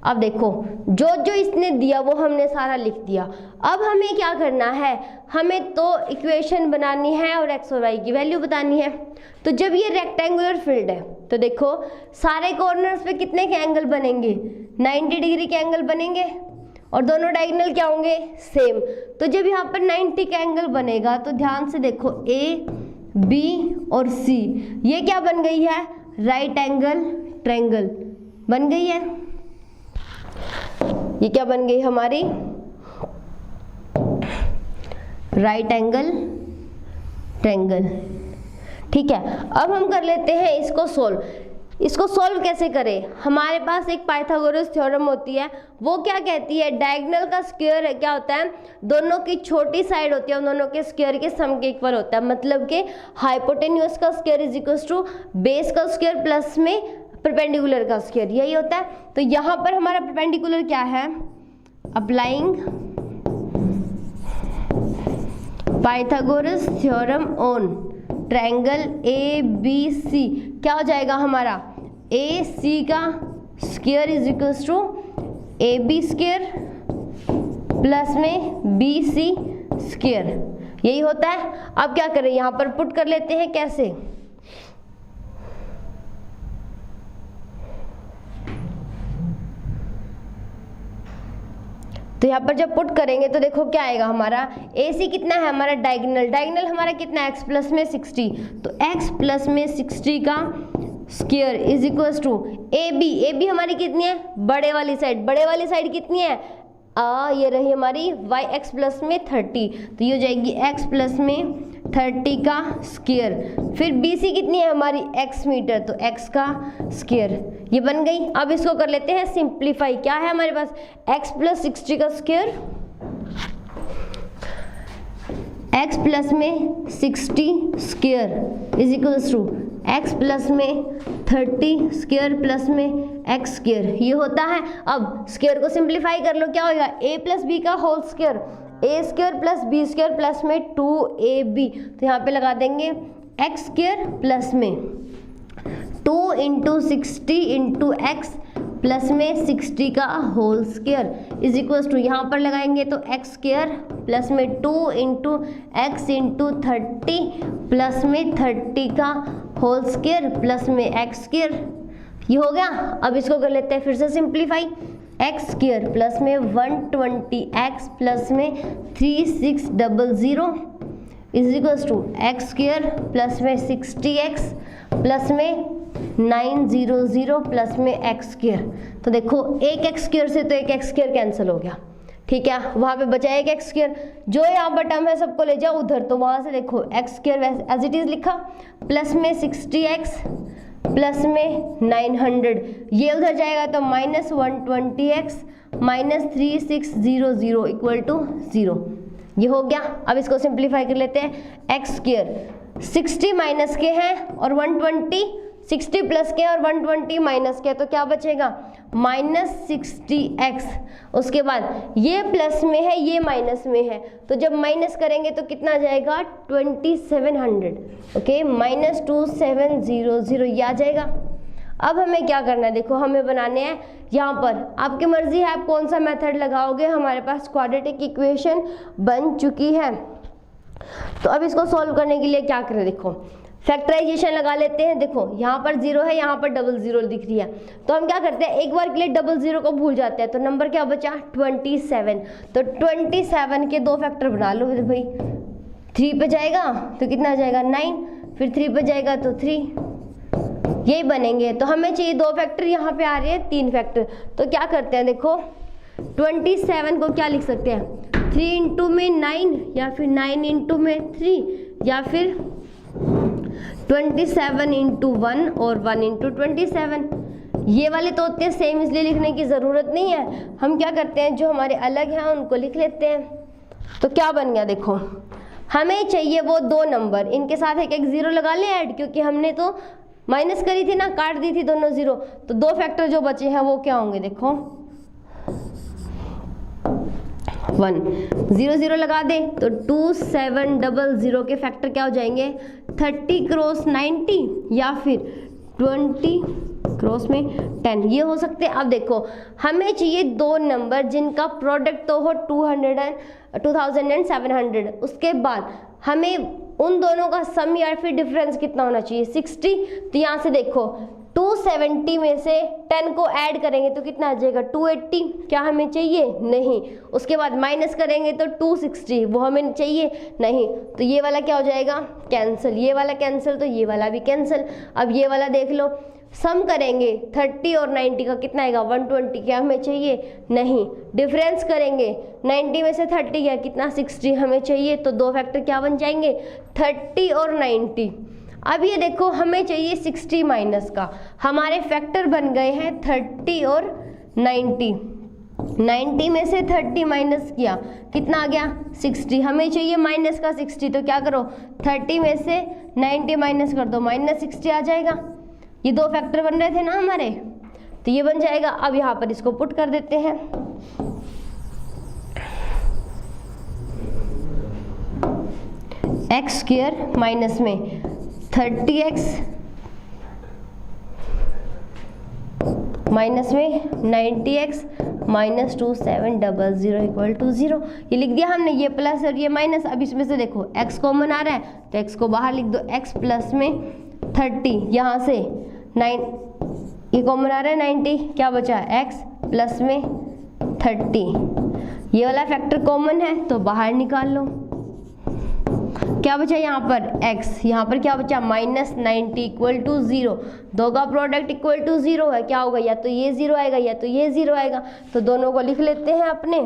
अब देखो जो जो इसने दिया वो हमने सारा लिख दिया। अब हमें क्या करना है, हमें तो इक्वेशन बनानी है और x और y की वैल्यू बतानी है। तो जब ये रेक्टेंगुलर फील्ड है तो देखो सारे कॉर्नर्स पे कितने के एंगल बनेंगे, 90 डिग्री के एंगल बनेंगे और दोनों डायगोनल क्या होंगे सेम। तो जब यहाँ पर 90 का एंगल बनेगा तो ध्यान से देखो A B और C, ये क्या बन गई है राइट एंगल ट्रायंगल बन गई है, ये क्या बन गई हमारी राइट एंगल ट्रायंगल, ठीक है। अब हम कर लेते हैं इसको सोल्व। इसको सॉल्व कैसे करें? हमारे पास एक पाइथागोरस थ्योरम होती है, वो क्या कहती है, डायगोनल का स्क्वायर क्या होता है, दोनों की छोटी साइड होती है उन दोनों के स्क्वायर के सम के इक्वल होता है। मतलब कि हाइपोटेन्यूज का square is equal to base का स्क्वायर प्लस में परपेंडिकुलर का स्क्वायर, यही होता है। तो यहाँ पर हमारा परपेंडिकुलर क्या है, applying Pythagoras theorem on triangle ABC, क्या हो जाएगा हमारा, AC का square is equals to AB square plus में BC स्क्वायर, यही होता है। अब क्या करें, यहाँ पर पुट कर लेते हैं, कैसे, तो यहाँ पर जब पुट करेंगे तो देखो क्या आएगा हमारा, AC कितना है हमारा डायगोनल, डायगोनल हमारा कितना है, x प्लस में 60, तो x प्लस में 60 का square is equals to AB हमारी कितनी है, बड़े वाली साइड, बड़े वाली साइड कितनी है, ये रही हमारी yx प्लस में 30, तो ये हो जाएगी x प्लस में 30 का स्क्वायर। फिर BC कितनी है हमारी, x मीटर, तो x का स्क्वायर, ये बन गई। अब इसको कर लेते हैं सिंप्लीफाई, क्या है हमारे पास, x प्लस 60 का स्क्वायर, x प्लस में 60 square is equals to x plus में 30 स्क्वायर प्लस में x स्क्वायर, ये होता है। अब स्क्वायर को सिंप्लीफाई कर लो, क्या होगा, a प्लस बी का whole square, a square plus B square plus में 2ab, तो यहाँ पे लगा देंगे x स्क्वायर प्लस में 2 इंटू 60 इंटू एक्स प्लस में 60 का whole square is equals to, यहाँ पर लगाएंगे तो x स्क्वायर प्लस में 2 इंटू एक्स इंटू 30 प्लस में 30 का होल स्क्वायर प्लस में x स्क्वायर, ये हो गया। अब इसको कर लेते हैं फिर से सिंप्लीफाई, x स्क्वायर प्लस में 120x प्लस में 3600 is equals to x square plus में 60x प्लस में 900 प्लस में x स्क्वायर, तो देखो एक x स्क्वायर से तो एक x स्क्वायर कैंसिल हो गया, ठीक है, वहाँ पे बचा एक x स्क्वायर, जो यहाँ पर टर्म है सबको ले जाओ उधर, तो वहाँ से देखो x square as it is लिखा प्लस में 60x प्लस में 900, ये उधर जाएगा तो minus 120x minus 3600 equal to 0, ये हो गया। अब इसको सिंप्लीफाई कर लेते हैं, x स्क्वायर 60 माइनस के हैं और 120, 60 प्लस के और 120 माइनस के, तो क्या बचेगा, माइनस 60x, उसके बाद ये प्लस में है ये माइनस में है, तो जब माइनस करेंगे तो कितना आ जाएगा 2700, ओके, माइनस 2700 ये आ जाएगा। अब हमें क्या करना है, देखो हमें बनाने हैं यहाँ पर, आपकी मर्जी है आप कौन सा मेथड लगाओगे, हमारे पास क्वाड्रेटिक इक्वेशन बन चुकी है। तो अब इसको सॉल्व करने के लिए क्या करें, देखो फैक्टराइजेशन लगा लेते हैं। देखो यहाँ पर 0 है, यहाँ पर 00 दिख रही है, तो हम क्या करते हैं एक बार के लिए 00 को भूल जाते हैं, तो नंबर क्या बचा 27, तो 27 के 2 फैक्टर बना लो भाई, 3 पे जाएगा तो कितना आ जाएगा 9, फिर 3 पे जाएगा तो 3, यही बनेंगे। तो हमें चाहिए 2 फैक्टर, यहाँ पे आ रहे हैं 3 फैक्टर, तो क्या करते हैं, देखो 27 को क्या लिख सकते हैं, 3 इंटू में 9 या फिर 9 इंटू में 3 या फिर 27 इंटू 1 और 1 इंटू 27, ये वाले तो होते हैं सेम, इसलिए लिखने की ज़रूरत नहीं है। हम क्या करते हैं जो हमारे अलग हैं उनको लिख लेते हैं। तो क्या बन गया, देखो हमें चाहिए वो 2 नंबर, इनके साथ एक 0 लगा लें ऐड, क्योंकि हमने तो माइनस करी थी ना, काट दी थी दोनों 0, तो 2 फैक्टर जो बचे हैं वो क्या होंगे, देखो 1 0 0 लगा दे तो 2700 के फैक्टर क्या हो जाएंगे 30 क्रॉस 90 या फिर 20 क्रॉस में 10, ये हो सकते हैं। अब देखो हमें चाहिए 2 नंबर जिनका प्रोडक्ट तो हो 2700, उसके बाद हमें उन दोनों का सम या फिर डिफरेंस कितना होना चाहिए 60, तो यहाँ से देखो 270 में से 10 को ऐड करेंगे तो कितना आ जाएगा 280, क्या हमें चाहिए नहीं, उसके बाद माइनस करेंगे तो 260, वो हमें चाहिए नहीं, तो ये वाला क्या हो जाएगा कैंसिल, ये वाला कैंसिल, तो ये वाला भी कैंसिल। अब ये वाला देख लो, सम करेंगे 30 और 90 का कितना आएगा 120, क्या हमें चाहिए नहीं, डिफरेंस करेंगे 90 में से 30 क्या कितना 60 हमें चाहिए, तो 2 फैक्टर क्या बन जाएंगे 30 और 90। अब ये देखो हमें चाहिए 60 माइनस का, हमारे फैक्टर बन गए हैं 30 और 90। 90 में से 30 माइनस किया, कितना आ गया 60। हमें चाहिए माइनस का 60, तो क्या करो 30 में से 90 माइनस कर दो, माइनस 60 आ जाएगा। ये दो फैक्टर बन रहे थे ना हमारे, तो ये बन जाएगा। अब यहाँ पर इसको पुट कर देते हैं। एक्स स्क्वायर माइनस में 30x माइनस में 90x माइनस 2700 इक्वल टू 0। ये लिख दिया हमने, ये प्लस और ये माइनस। अब इसमें से देखो x कॉमन आ रहा है, तो x को बाहर लिख दो। x प्लस में 30, यहाँ से 9, ये कॉमन आ रहा है 90, क्या बचा x प्लस में 30। ये वाला फैक्टर कॉमन है तो बाहर निकाल लो। क्या बचा यहाँ पर x, यहाँ पर क्या बचा माइनस 90 इक्वल टू 0। दो का प्रोडक्ट इक्वल टू 0 है, क्या होगा या तो ये 0 आएगा या तो ये 0 आएगा। तो दोनों को लिख लेते हैं अपने।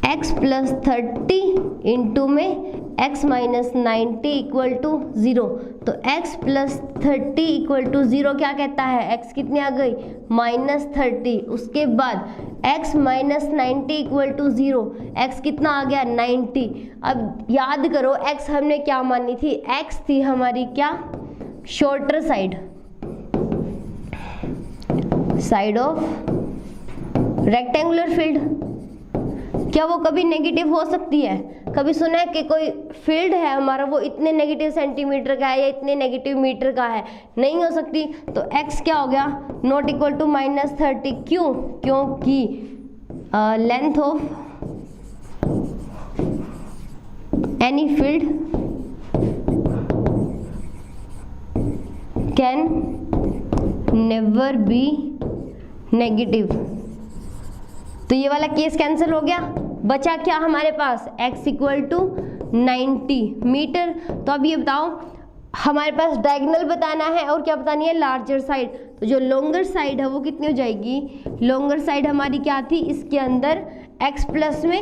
x प्लस 30 इंटू में x माइनस 90 इक्वल टू 0। तो x प्लस 30 इक्वल टू 0 क्या कहता है, x कितनी आ गई माइनस 30। उसके बाद x minus 90 equal to 0, x कितना आ गया 90। अब याद करो x हमने क्या मानी थी, x थी हमारी क्या shorter side of rectangular field. क्या वो कभी नेगेटिव हो सकती है? कभी सुना है कि कोई फील्ड है हमारा वो इतने नेगेटिव सेंटीमीटर का है या इतने नेगेटिव मीटर का है? नहीं हो सकती। तो x क्या हो गया नॉट इक्वल टू माइनस 30। क्यों? क्योंकि length of any field can never be negative. तो ये वाला केस कैंसिल हो गया। बचा क्या हमारे पास x इक्वल टू 90 मीटर। तो अब ये बताओ हमारे पास डायगोनल बताना है और क्या बतानी है लार्जर साइड। तो जो लॉन्गर साइड है वो कितनी हो जाएगी, लॉन्गर साइड हमारी क्या थी, इसके अंदर x प्लस में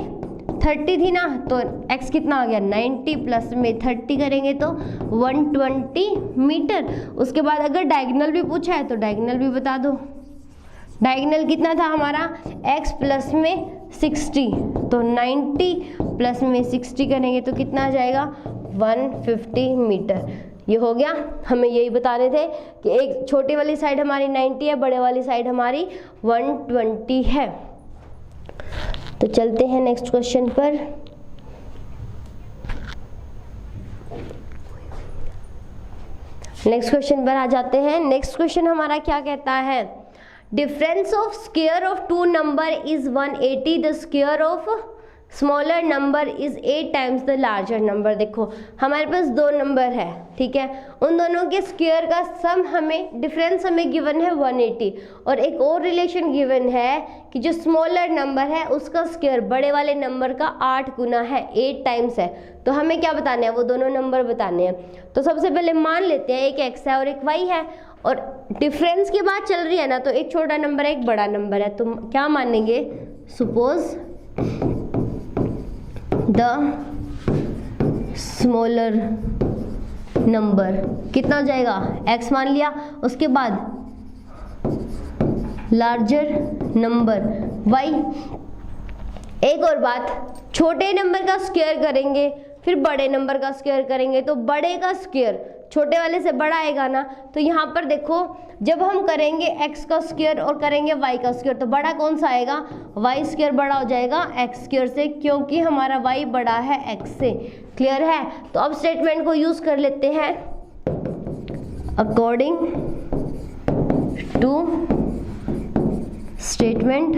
30 थी ना, तो x कितना आ गया 90 प्लस में 30 करेंगे तो 120 मीटर। उसके बाद अगर डायगोनल भी पूछा है तो डायगोनल भी बता दो। डायगोनल कितना था हमारा x प्लस में 60, तो 90 प्लस में 60 करेंगे तो कितना आ जाएगा 150 मीटर। ये हो गया। हमें यही बता रहे थे कि एक छोटी वाली साइड हमारी 90 है, बड़े वाली साइड हमारी 120 है। तो चलते हैं नेक्स्ट क्वेश्चन पर। नेक्स्ट क्वेश्चन पर आ जाते हैं। नेक्स्ट क्वेश्चन हमारा क्या कहता है, difference of square of two number is 180, the square of smaller number is 8 times the larger number. देखो हमारे पास दो नंबर है, ठीक है, उन दोनों के स्क्वायर का सम हमें, डिफरेंस हमें गिवन है 180, और एक और रिलेशन गिवन है कि जो स्मॉलर नंबर है उसका स्क्वायर बड़े वाले नंबर का 8 गुना है, 8 टाइम्स है। तो हमें क्या बताने हैं, वो दोनों नंबर बताने हैं। तो सबसे पहले मान लेते हैं एक x है और एक y है, और डिफरेंस की बात चल रही है ना, तो एक छोटा नंबर है एक बड़ा नंबर है। तो क्या मानेंगे, सपोज द स्मॉलर नंबर कितना हो जाएगा x मान लिया, उसके बाद लार्जर नंबर y। एक और बात, छोटे नंबर का स्क्वायर करेंगे फिर बड़े नंबर का स्क्वायर करेंगे, तो बड़े का स्क्वायर छोटे वाले से बड़ा आएगा ना। तो यहाँ पर देखो जब हम करेंगे x का स्क्वायर और करेंगे y का स्क्वायर, तो बड़ा कौन सा आएगा, y स्क्वायर बड़ा हो जाएगा x स्क्वायर से, क्योंकि हमारा y बड़ा है x से। क्लियर है? तो अब स्टेटमेंट को यूज कर लेते हैं। According to statement,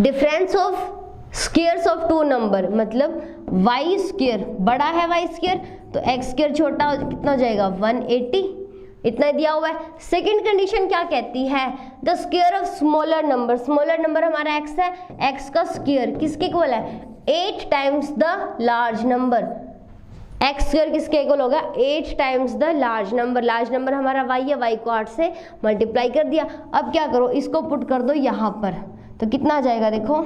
difference of squares of two number, मतलब y स्क्वायर बड़ा है y स्क्वायर, तो x स्क्वायर छोटा कितना हो जाएगा 180, इतना दिया हुआ है। सेकंड कंडीशन क्या कहती है, the square of smaller number, smaller number हमारा x है, x का स्क्वायर किसके इक्वल है 8 times the large number. x square किसके इक्वल होगा 8 times the large number. Large number हमारा y है, y को 8 से मल्टीप्लाई कर दिया। अब क्या करो, इसको पुट कर दो यहाँ पर, तो कितना आ जाएगा देखो,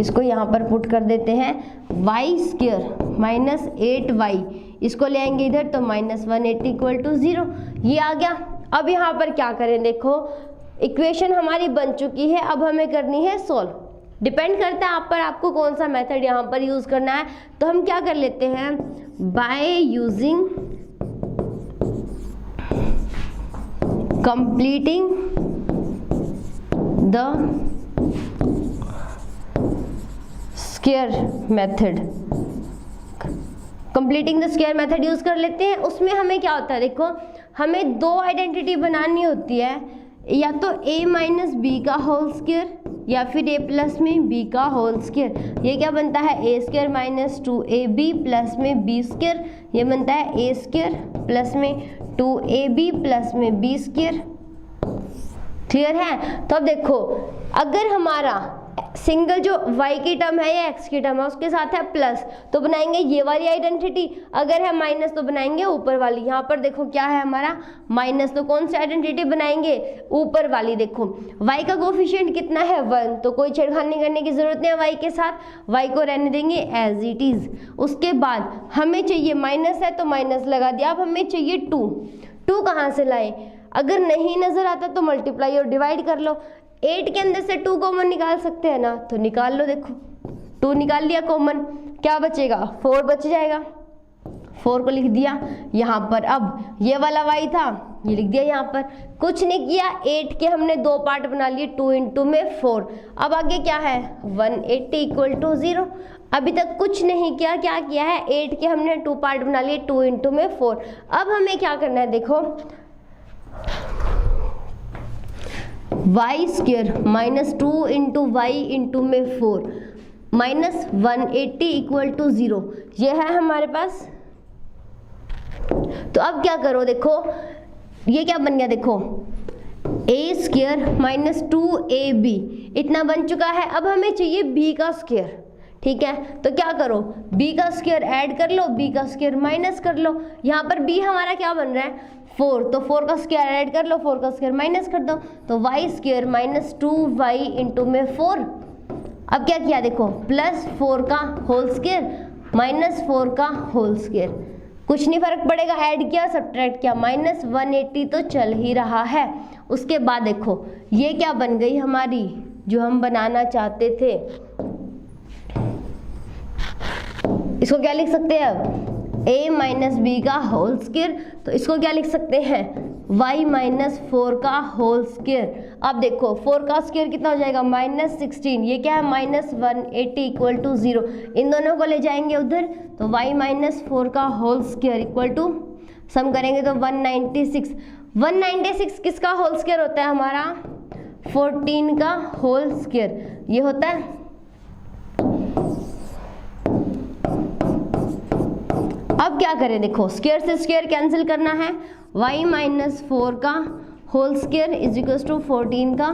इसको यहाँ पर पुट कर देते हैं, वाई स्क्वायर माइनस 8y, इसको ले आएंगे इधर तो माइनस 180 इक्वल टू 0, ये आ गया। अब यहाँ पर क्या करें, देखो इक्वेशन हमारी बन चुकी है, अब हमें करनी है सॉल्व। डिपेंड करता है आप पर, आपको कौन सा मेथड यहाँ पर यूज़ करना है। तो हम क्या कर लेते हैं, by using completing the square method, completing the square method use कर लेते हैं। उसमें हमें क्या होता है, देखो हमें दो आइडेंटिटी बनानी होती है, या तो a माइनस बी का होल स्क्वायर या फिर a प्लस में b का होल स्क्वायर। ये क्या बनता है, a square minus 2ab plus में b स्क्वायर, ये बनता है a स्क्वायर प्लस में 2ab प्लस में b स्क्वायर। क्लियर है। तो अब देखो अगर हमारा सिंगल जो y की टर्म है या x की टर्म है उसके साथ है प्लस तो बनाएंगे ये वाली आइडेंटिटी, अगर है माइनस तो बनाएंगे ऊपर वाली। यहाँ पर देखो क्या है हमारा माइनस, तो कौन सी आइडेंटिटी बनाएंगे, ऊपर वाली। देखो y का कोफिशिएंट कितना है 1, तो कोई छेड़खानी करने की जरूरत नहीं है y के साथ, y को रहने देंगे एज इट इज। उसके बाद हमें चाहिए माइनस है तो माइनस लगा दिया, अब हमें चाहिए 2 कहाँ से लाए, अगर नहीं नजर आता तो मल्टीप्लाई और डिवाइड कर लो। 8 के अंदर से 2 कॉमन निकाल सकते हैं ना, तो निकाल लो। देखो 2 निकाल लिया कॉमन, क्या बचेगा 4 बच जाएगा, 4 को लिख दिया यहाँ पर। अब ये वाला y था ये लिख दिया यहाँ पर, कुछ नहीं किया, 8 के हमने 2 पार्ट बना लिए, 2 इंटू में 4। अब आगे क्या है 180 इक्वल टू 0, अभी तक कुछ नहीं किया, क्या किया है 8 के हमने 2 पार्ट बना लिए, 2 इंटू में 4। अब हमें क्या करना है, देखो Y square minus 2 into Y into में 4 माइनस 180 इक्वल टू 0, ये है हमारे पास। तो अब क्या करो, देखो ये क्या बन गया, देखो ए स्क्वायर माइनस 2ab इतना बन चुका है। अब हमें चाहिए b का स्क्वायर, ठीक है। तो क्या करो b का स्क्वायर ऐड कर लो, b का स्क्वायर माइनस कर लो। यहाँ पर b हमारा क्या बन रहा है 4, तो 4 का स्क्वायर ऐड कर लो, 4 का स्क्वायर माइनस कर दो, तो Y square minus 2y into में 4। अब क्या किया, देखो प्लस 4 का होल स्क्वायर माइनस 4 का होल स्क्वायर, कुछ नहीं फर्क पड़ेगा, ऐड किया सब्ट्रैक्ट किया, माइनस 180 तो चल ही रहा है। उसके बाद देखो ये क्या बन गई हमारी जो हम बनाना चाहते थे, इसको क्या लिख सकते हैं अब a माइनस बी का होल स्क्वायर, तो इसको क्या लिख सकते हैं y माइनस 4 का होल स्क्वायर। अब देखो 4 का स्क्वायर कितना हो जाएगा माइनस 16, ये क्या है माइनस 180 इक्वल टू 0, इन दोनों को ले जाएंगे उधर, तो y माइनस 4 का whole square equal to some करेंगे तो 196। 196 किसका होल स्क्वायर होता है हमारा 14 का होल स्क्वायर, ये होता है। अब क्या करें, देखो स्क्वायर से स्क्वायर कैंसिल करना है, y माइनस 4 का whole square is equals to 14 का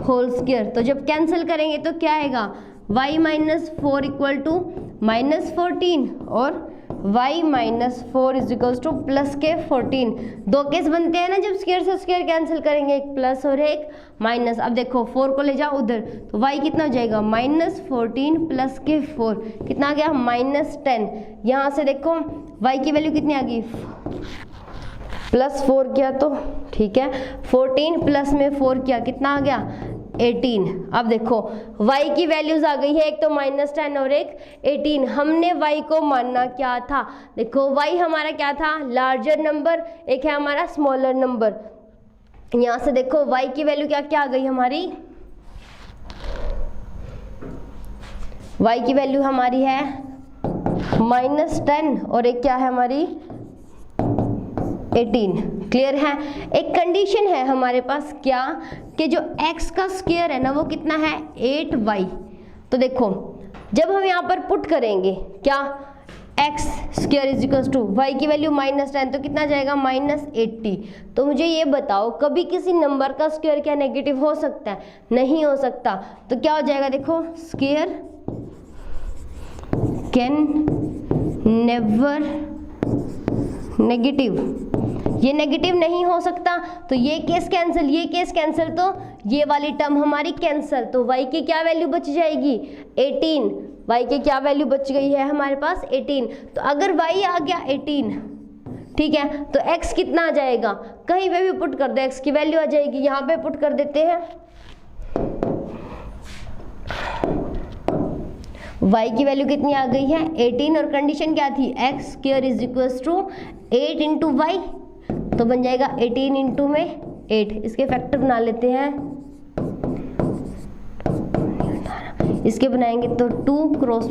होल स्क्वायर। तो जब कैंसिल करेंगे तो क्या आएगा y minus 4 equal to minus 14 और y minus 4 is equals to plus के 14। दो केस बनते हैं ना जब स्क्वायर से स्क्वायर कैंसिल करेंगे, एक प्लस और एक माइनस। अब देखो 4 को ले जाओ उधर, तो y कितना हो जाएगा माइनस 14 प्लस के 4 कितना आ गया माइनस 10। यहाँ से देखो y की वैल्यू कितनी आ गई प्लस 4 किया तो ठीक है, 14 प्लस में 4 किया कितना आ गया 18। अब देखो y की वैल्यूज आ गई है, एक तो माइनस 10 और एक 18। हमने y को मानना क्या था, देखो y हमारा क्या था लार्जर नंबर, एक है हमारा स्मॉलर नंबर। यहाँ से देखो y की वैल्यू क्या क्या आ गई हमारी, y की वैल्यू हमारी है माइनस 10 और एक क्या है हमारी 18। क्लियर है। एक कंडीशन है हमारे पास क्या कि जो x का स्क्वायर है ना वो कितना है 8y। तो देखो जब हम यहाँ पर पुट करेंगे क्या x square is equal to y की वैल्यू माइनस 10 तो कितना जाएगा माइनस 80। तो मुझे ये बताओ कभी किसी नंबर का स्क्वायर क्या नेगेटिव हो सकता है, नहीं हो सकता। तो क्या हो जाएगा देखो स्क्वायर कैन नेवर नेगेटिव, ये नेगेटिव नहीं हो सकता, तो ये केस कैंसिल, ये केस कैंसिल, तो ये वाली टर्म हमारी कैंसिल। तो y की क्या वैल्यू बच जाएगी 18, y की क्या वैल्यू बच गई है हमारे पास 18। तो अगर y आ गया 18, ठीक है, तो x कितना आ जाएगा, कहीं पे भी पुट कर दो x की वैल्यू आ जाएगी, यहाँ पे पुट कर देते हैं। y की वैल्यू कितनी आ गई है 18 और कंडीशन क्या थी x square is equals to 8 into Y, तो बन जाएगा 18 इंटू में 8। इसके फैक्टर बना लेते हैं, इसके बनाएंगे तो 2 क्रॉस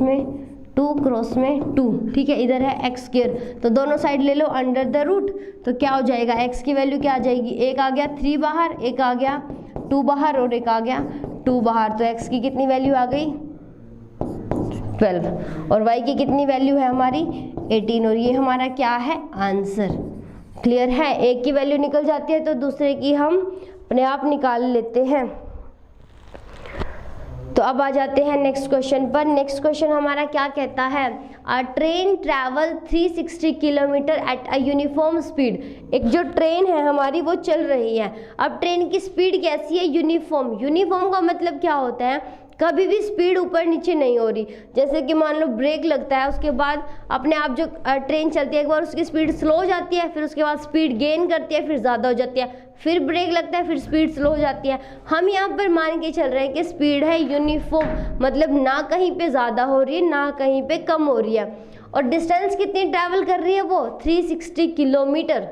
में 2, ठीक है, इधर है x स्क्वायर, तो दोनों साइड ले लो अंडर द रूट, तो क्या हो जाएगा x की वैल्यू क्या आ जाएगी, एक आ गया 3 बाहर, एक आ गया 2 बाहर और एक आ गया 2 बाहर, तो x की कितनी वैल्यू आ गई 12 और y की कितनी वैल्यू है हमारी 18, और ये हमारा क्या है आंसर। क्लियर है, एक की वैल्यू निकल जाती है तो दूसरे की हम अपने आप निकाल लेते हैं। तो अब आ जाते हैं नेक्स्ट क्वेश्चन पर। नेक्स्ट क्वेश्चन हमारा क्या कहता है, अ train travel 360 kilometre at a uniform speed. एक जो ट्रेन है हमारी वो चल रही है, अब ट्रेन की स्पीड कैसी है यूनिफॉर्म। यूनिफॉर्म का मतलब क्या होता है, कभी भी स्पीड ऊपर नीचे नहीं हो रही। जैसे कि मान लो ब्रेक लगता है, उसके बाद अपने आप जो ट्रेन चलती है एक बार उसकी स्पीड स्लो हो जाती है, फिर उसके बाद स्पीड गेन करती है, फिर ज़्यादा हो जाती है, फिर ब्रेक लगता है, फिर स्पीड स्लो हो जाती है। हम यहाँ पर मान के चल रहे हैं कि स्पीड है यूनिफॉर्म, मतलब ना कहीं पे ज़्यादा हो रही है ना कहीं पे कम हो रही है। और डिस्टेंस कितनी ट्रैवल कर रही है वो 360 किलोमीटर।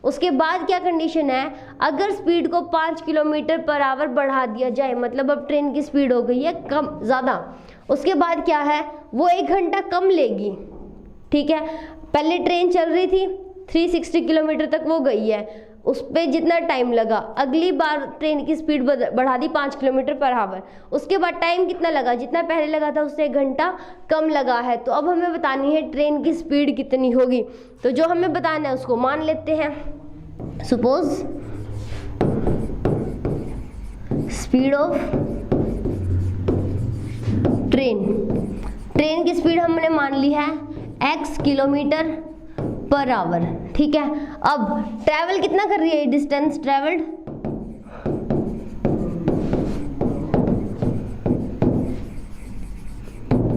उसके बाद क्या कंडीशन है, अगर स्पीड को 5 किलोमीटर पर आवर बढ़ा दिया जाए, मतलब अब ट्रेन की स्पीड हो गई है कम ज़्यादा, उसके बाद क्या है वो 1 घंटा कम लेगी। ठीक है, पहले ट्रेन चल रही थी 360 किलोमीटर तक वो गई है, उस पर जितना टाइम लगा, अगली बार ट्रेन की स्पीड बढ़ा दी 5 किलोमीटर पर आवर, उसके बाद टाइम कितना लगा, जितना पहले लगा था उससे 1 घंटा कम लगा है। तो अब हमें बतानी है ट्रेन की स्पीड कितनी होगी। तो जो हमें बताना है उसको मान लेते हैं। सपोज स्पीड ऑफ ट्रेन की स्पीड हमने मान ली है x किलोमीटर पर आवर। ठीक है, अब ट्रैवल कितना कर रही है, डिस्टेंस ट्रैवल्ड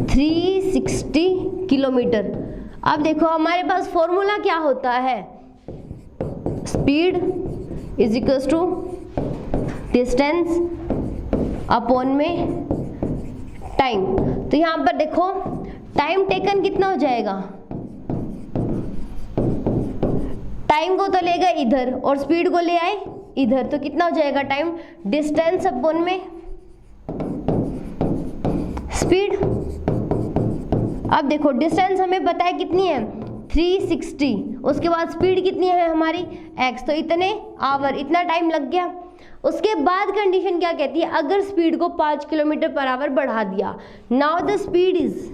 360 किलोमीटर। अब देखो हमारे पास फॉर्मूला क्या होता है, speed is equals to distance upon में टाइम। तो यहाँ पर देखो टाइम टेकन कितना हो जाएगा, टाइम को तो लेगा इधर और स्पीड को ले आए इधर, तो कितना हो जाएगा टाइम, डिस्टेंस अपॉन में स्पीड। अब देखो डिस्टेंस हमें पता है कितनी है 360, उसके बाद स्पीड कितनी है हमारी x, तो इतने आवर, इतना टाइम लग गया। उसके बाद कंडीशन क्या कहती है, अगर स्पीड को 5 किलोमीटर पर आवर बढ़ा दिया, नाउ द स्पीड इज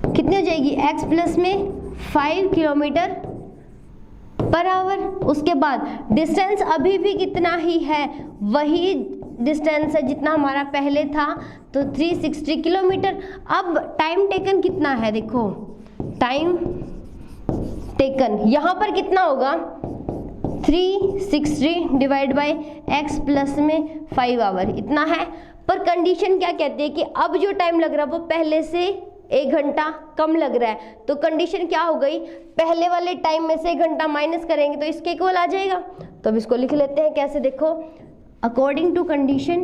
कितनी हो जाएगी x प्लस में 5 किलोमीटर पर आवर। उसके बाद डिस्टेंस अभी भी कितना ही है, वही डिस्टेंस है जितना हमारा पहले था, तो 360 किलोमीटर। अब टाइम टेकन कितना है, देखो टाइम टेकन यहाँ पर कितना होगा 360 डिवाइड बाई x प्लस में 5 आवर, इतना है। पर कंडीशन क्या कहती है कि अब जो टाइम लग रहा है वो पहले से 1 घंटा कम लग रहा है। तो कंडीशन क्या हो गई, पहले वाले टाइम में से 1 घंटा माइनस करेंगे तो इसके इक्वल आ जाएगा। तो अब इसको लिख लेते हैं कैसे, देखो अकॉर्डिंग टू कंडीशन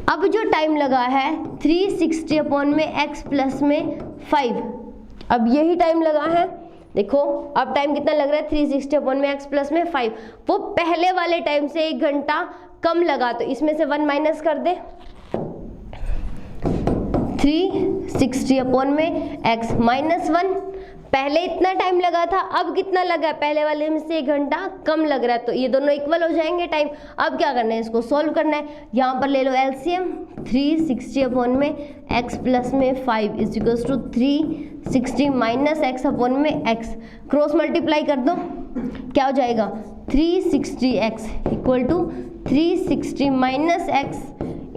अब जो टाइम लगा है 360 अपॉन में x प्लस में 5, अब यही टाइम लगा है। देखो अब टाइम कितना लग रहा है 360 अपॉन में x प्लस में 5, वो पहले वाले टाइम से 1 घंटा कम लगा, तो इसमें से 1 माइनस कर दे, 360 अपॉन में x माइनस 1, पहले इतना टाइम लगा था, अब कितना लगा, पहले वाले में से 1 घंटा कम लग रहा है, तो ये दोनों इक्वल हो जाएंगे टाइम। अब क्या करना है, इसको सॉल्व करना है। यहाँ पर ले लो एलसीएम, 360 अपॉन में x प्लस में 5 is equals to 360 minus x upon में x, क्रॉस मल्टीप्लाई कर दो, क्या हो जाएगा 360x equal to 360 minus X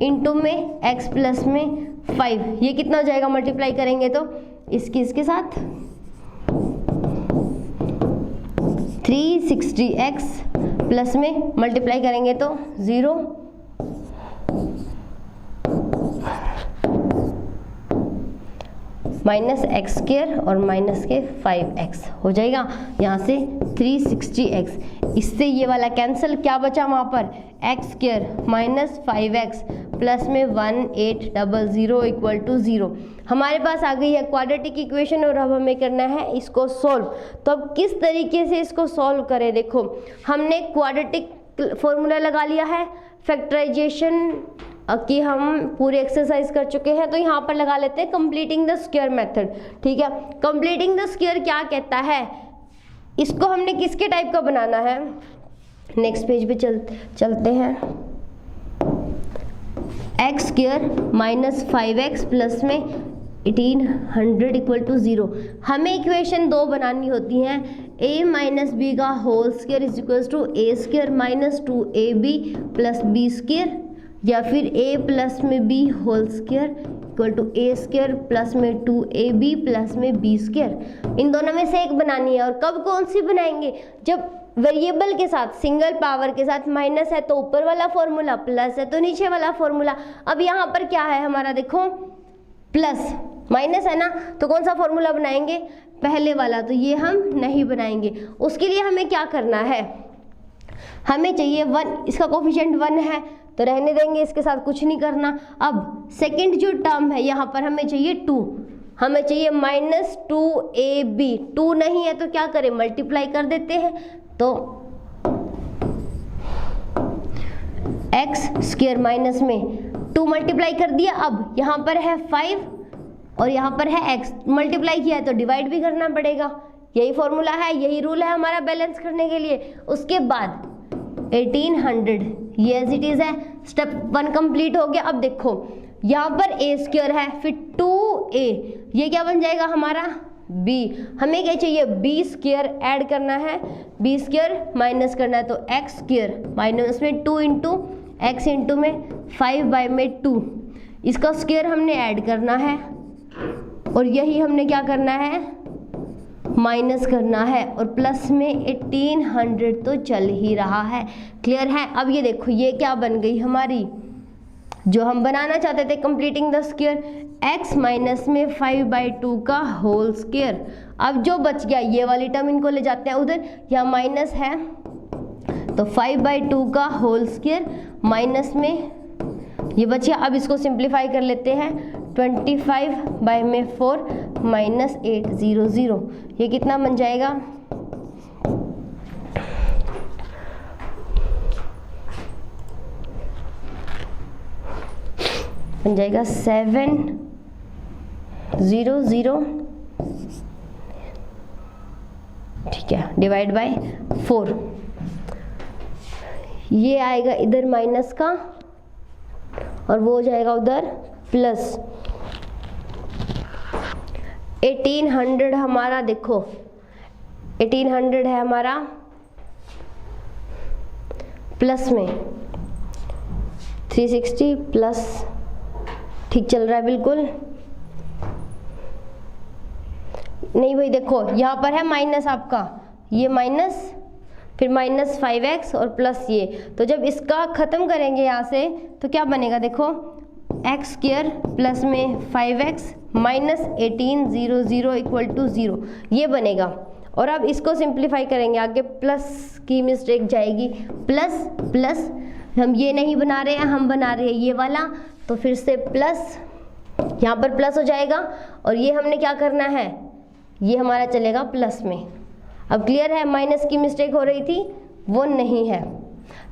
into में एक्स प्लस में 5, ये कितना हो जाएगा मल्टीप्लाई करेंगे तो इसके साथ 360x प्लस में मल्टीप्लाई करेंगे तो 0 माइनस एक्स स्क्वायर और माइनस के 5x हो जाएगा। यहाँ से 360x, इससे ये वाला कैंसिल, क्या बचा वहाँ पर x square minus 5x plus में 1800 इक्वल टू 0। हमारे पास आ गई है क्वाड्रेटिक इक्वेशन और अब हमें करना है इसको सॉल्व। तो अब किस तरीके से इसको सॉल्व करें, देखो हमने क्वाड्रेटिक फॉर्मूला लगा लिया है, फैक्टराइजेशन कि हम पूरे एक्सरसाइज कर चुके हैं, तो यहाँ पर लगा लेते हैं कंप्लीटिंग द स्क्वायर मेथड। ठीक है, कंप्लीटिंग द स्क्वायर क्या कहता है, इसको हमने किसके टाइप का बनाना है, नेक्स्ट पेज पे चलते हैं। X square minus 5x plus में 1800 इक्वल टू 0। हमें इक्वेशन 2 बनानी होती हैं, a माइनस बी का whole square is equal to a square minus 2ab plus B square, या फिर a प्लस में b whole square equal to a square plus में 2ab प्लस में b स्क्वायर। इन दोनों में से एक बनानी है। और कब कौन सी बनाएंगे, जब वेरिएबल के साथ सिंगल पावर के साथ माइनस है तो ऊपर वाला फॉर्मूला, प्लस है तो नीचे वाला फॉर्मूला। अब यहाँ पर क्या है हमारा, देखो प्लस माइनस है ना, तो कौन सा फॉर्मूला बनाएंगे, पहले वाला, तो ये हम नहीं बनाएंगे। उसके लिए हमें क्या करना है, हमें चाहिए 1, इसका कोफिशिएंट 1 है तो रहने देंगे, इसके साथ कुछ नहीं करना। अब सेकंड जो टर्म है यहाँ पर हमें चाहिए 2, हमें चाहिए माइनस 2ab, 2 नहीं है तो क्या करें, मल्टीप्लाई कर देते हैं, तो एक्स स्क्वायर माइनस में 2 मल्टीप्लाई कर दिया। अब यहाँ पर है 5 और यहाँ पर है x, मल्टीप्लाई किया है तो डिवाइड भी करना पड़ेगा, यही फॉर्मूला है, यही रूल है हमारा बैलेंस करने के लिए। उसके बाद 1800 ये एज इट इज है, स्टेप 1 कंप्लीट हो गया। अब देखो यहाँ पर a स्क्वायर है, फिर 2a, ये क्या बन जाएगा हमारा b, हमें क्या चाहिए b स्क्वायर ऐड करना है, b स्क्वायर माइनस करना है तो x स्क्वायर माइनस में 2 इंटू एक्स इंटू में 5 बाई में 2, इसका स्क्वायर हमने ऐड करना है और यही हमने क्या करना है माइनस करना है, और प्लस में 1800 तो चल ही रहा है। क्लियर है। अब ये देखो ये क्या बन गई हमारी, जो हम बनाना चाहते थे completing the square, x minus में 5/2 का होल स्क्वायर। अब जो बच गया ये वाली टर्म इनको ले जाते हैं उधर, यहाँ माइनस है तो 5/2 का होल स्क्वायर माइनस में ये बचिया। अब इसको सिंप्लीफाई कर लेते हैं, 25/4 माइनस 800, ये कितना बन जाएगा, बन जाएगा 700, ठीक है, डिवाइड बाय 4। ये आएगा इधर माइनस का और वो हो जाएगा उधर प्लस। 1800 हमारा, देखो 1800 है हमारा प्लस में 360 प्लस, ठीक चल रहा है बिल्कुल नहीं भाई, देखो यहाँ पर है माइनस आपका, ये माइनस फिर माइनस 5x और प्लस ये, तो जब इसका ख़त्म करेंगे यहाँ से तो क्या बनेगा, देखो एक्स स्क्वायर प्लस में 5x माइनस 1800 इक्वल टू 0, ये बनेगा। और अब इसको सिंप्लीफाई करेंगे, आगे प्लस की मिस्टेक जाएगी, प्लस प्लस हम ये नहीं बना रहे हैं, हम बना रहे हैं ये वाला, तो फिर से प्लस, यहाँ पर प्लस हो जाएगा और ये हमने क्या करना है, ये हमारा चलेगा प्लस में। अब क्लियर है, माइनस की मिस्टेक हो रही थी वो नहीं है।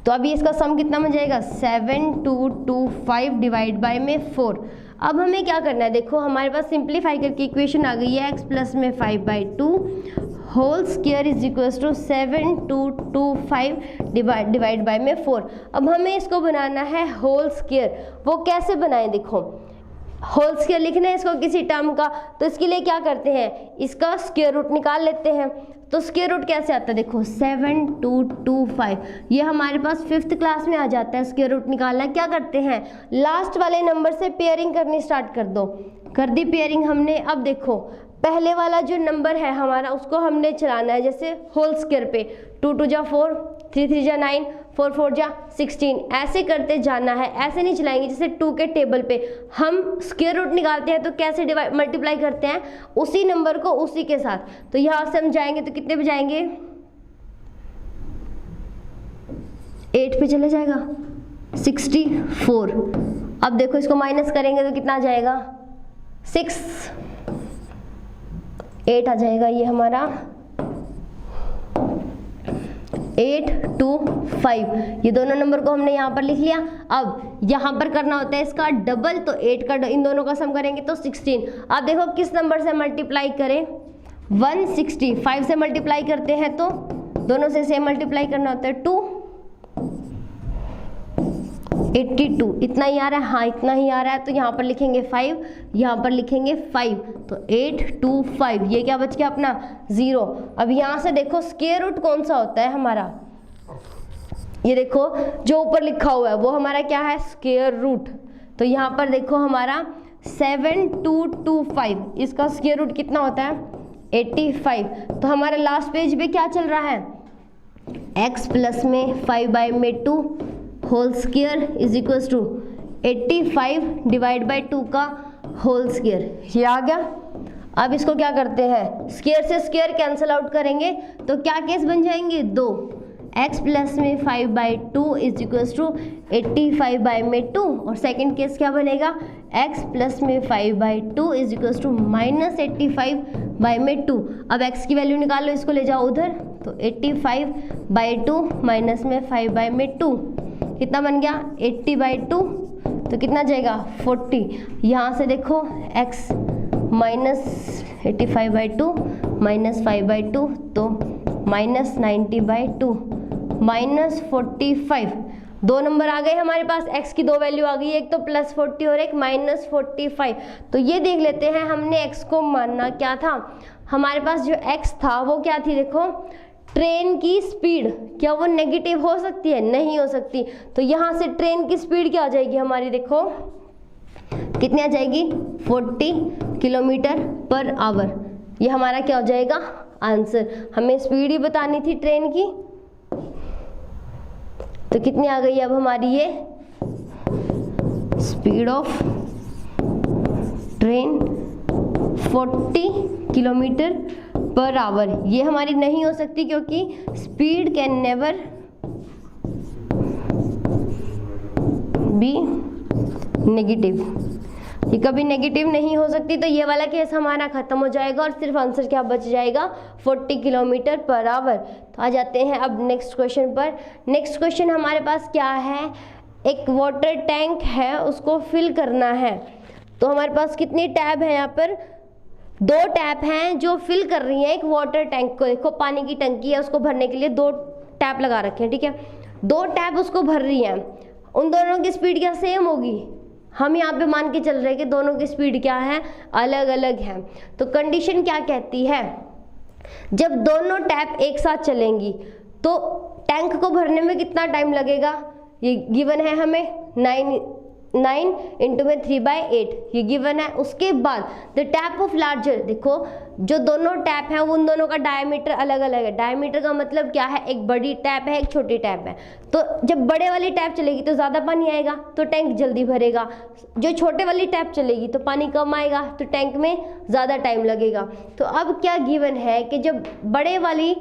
तो अभी इसका सम कितना बन जाएगा, 7225 डिवाइड बाय में 4। अब हमें क्या करना है, देखो हमारे पास सिंप्लीफाई करके इक्वेशन आ गई है, x प्लस में 5/2 whole square is equal to 7225 divide by में 4। अब हमें इसको बनाना है होल स्क्वायर, वो कैसे बनाएं, देखो होल स्क्वायर लिखना है इसको किसी टर्म का, तो इसके लिए क्या करते हैं, इसका स्क्वायर रूट निकाल लेते हैं। तो स्क्वायर रूट कैसे आता है, देखो 7225, ये हमारे पास 5th क्लास में आ जाता है। स्क्वायर रूट निकालना क्या करते हैं, लास्ट वाले नंबर से पेयरिंग करनी स्टार्ट कर दो। कर दी पेयरिंग हमने। अब देखो पहले वाला जो नंबर है हमारा उसको हमने चलाना है जैसे होल स्क्वायर पे, 2 2 जा 4, 3 3 जा 9, 4 4 जा 16, ऐसे करते जाना है। ऐसे नहीं चलाएंगे जैसे 2 के टेबल पे हम स्क्वायर रूट निकालते हैं तो कैसे डिवाइड मल्टीप्लाई करते हैं, उसी नंबर को उसी के साथ। तो यहाँ से हम जाएंगे तो कितने पे जाएंगे, 8 पे चले जाएगा, 64। अब देखो इसको माइनस करेंगे तो कितना आ जाएगा, 6, 8 आ जाएगा। ये हमारा 8 2 5, ये दोनों नंबर को हमने यहाँ पर लिख लिया। अब यहाँ पर करना होता है इसका डबल, तो 8 का इन दोनों का सम करेंगे तो 16। अब देखो किस नंबर से मल्टीप्लाई करें, 160, 5 से मल्टीप्लाई करते हैं तो दोनों से सेम मल्टीप्लाई करना होता है, 2 82, इतना ही आ रहा है, हाँ इतना ही आ रहा है। तो यहाँ पर लिखेंगे 5, यहाँ पर लिखेंगे 5, तो 8 2 5, ये क्या बच गया अपना 0। अब यहाँ से देखो स्क्वायर रूट कौन सा होता है हमारा, ये देखो जो ऊपर लिखा हुआ है वो हमारा क्या है, स्क्वायर रूट। तो यहाँ पर देखो हमारा 7225, इसका स्क्वायर रूट कितना होता है, 85। तो हमारा लास्ट पेज पे क्या चल रहा है, x प्लस में 5/2 whole square is equals to 85 divide by 2 का होल स्क्वायर, ये आ गया। अब इसको क्या करते हैं, स्क्वायर से स्क्वायर कैंसिल आउट करेंगे तो क्या केस बन जाएंगे, 2, x प्लस में 5/2 इज इक्वल्स टू 85/2, और सेकेंड केस क्या बनेगा, x प्लस में 5/2 इज इक्वल्स टू -85/2। अब x की वैल्यू निकाल लो, इसको ले जाओ उधर, तो 85/2 माइनस में 5/2 कितना बन गया, 80/2, तो कितना जाएगा 40। यहाँ से देखो x माइनस 85/2 माइनस 5/2, तो -90/2 -45, दो नंबर आ गए हमारे पास, x की दो वैल्यू आ गई, एक तो +40 और एक -45। तो ये देख लेते हैं हमने x को मानना क्या था, हमारे पास जो x था वो क्या थी, देखो ट्रेन की स्पीड, क्या वो नेगेटिव हो सकती है, नहीं हो सकती। तो यहाँ से ट्रेन की स्पीड क्या आ जाएगी हमारी, देखो कितनी आ जाएगी, 40 किलोमीटर पर आवर। ये हमारा क्या हो जाएगा आंसर, हमें स्पीड ही बतानी थी ट्रेन की। तो कितनी आ गई अब हमारी ये speed of train 40 kilometre per hour. ये हमारी नहीं हो सकती क्योंकि speed can never be negative, ये कभी नेगेटिव नहीं हो सकती। तो ये वाला केस हमारा खत्म हो जाएगा और सिर्फ आंसर क्या बच जाएगा, 40 किलोमीटर पर आवर। तो आ जाते हैं अब नेक्स्ट क्वेश्चन पर। नेक्स्ट क्वेश्चन हमारे पास क्या है, एक वाटर टैंक है उसको फिल करना है। तो हमारे पास कितनी टैब है, यहाँ पर 2 टैप हैं जो फिल कर रही हैं एक वाटर टैंक को। देखो पानी की टंकी है, उसको भरने के लिए 2 टैप लगा रखे हैं, ठीक है, 2 टैप उसको भर रही हैं। उन दोनों की स्पीड क्या सेम होगी, हम यहाँ पे मान के चल रहे हैं कि दोनों की स्पीड क्या है, अलग अलग है। तो कंडीशन क्या कहती है, जब दोनों टैप एक साथ चलेंगी तो टैंक को भरने में कितना टाइम लगेगा, ये गिवन है हमें 9 इंटू में 3/8, ये गिवन है। उसके बाद द टैप ऑफ लार्जर, देखो जो दोनों टैप हैं उन दोनों का डायमीटर अलग अलग है। डायमीटर का मतलब क्या है, एक बड़ी टैप है एक छोटी टैप है। तो जब बड़े वाली टैप चलेगी तो ज़्यादा पानी आएगा तो टैंक जल्दी भरेगा, जो छोटे वाली टैप चलेगी तो पानी कम आएगा तो टैंक में ज़्यादा टाइम लगेगा। तो अब क्या गिवन है कि जब बड़े वाली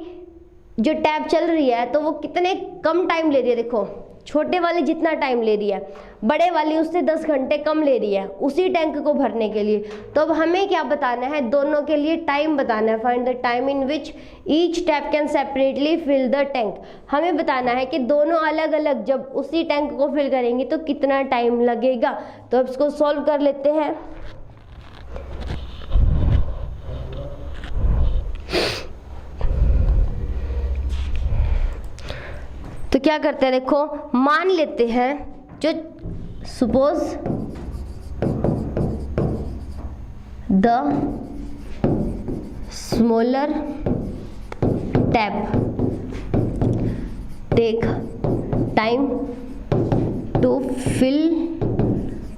जो टैप चल रही है तो वो कितने कम टाइम ले रही है, देखो छोटे वाली जितना टाइम ले रही है बड़े वाली उससे 10 घंटे कम ले रही है उसी टैंक को भरने के लिए। तो अब हमें क्या बताना है, दोनों के लिए टाइम बताना है। Find the time in which each tap can separately fill the tank. हमें बताना है कि दोनों अलग अलग जब उसी टैंक को फिल करेंगी तो कितना टाइम लगेगा। तो अब इसको सॉल्व कर लेते हैं। तो क्या करते हैं, देखो मान लेते हैं जो suppose the smaller tap take time to fill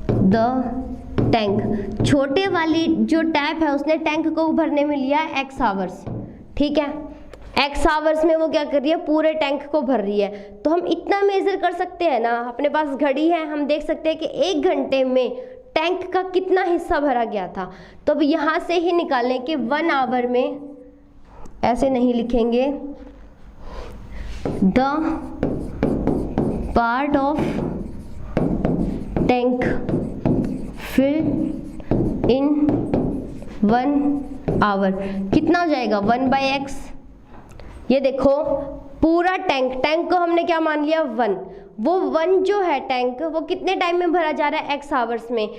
the tank. छोटे वाली जो टैप है उसने टैंक को भरने में लिया है x आवर्स, ठीक है। x आवर्स में वो क्या कर रही है, पूरे टैंक को भर रही है। तो हम इतना मेजर कर सकते हैं ना, अपने पास घड़ी है, हम देख सकते हैं कि 1 घंटे में टैंक का कितना हिस्सा भरा गया था। तो अब यहाँ से ही निकालें कि 1 आवर में, ऐसे नहीं लिखेंगे, the part of tank fill in 1 hour कितना हो जाएगा, 1/x। ये देखो पूरा टैंक को हमने क्या मान लिया, 1। वो 1 जो है टैंक, वो कितने टाइम में भरा जा रहा है, x आवर्स में।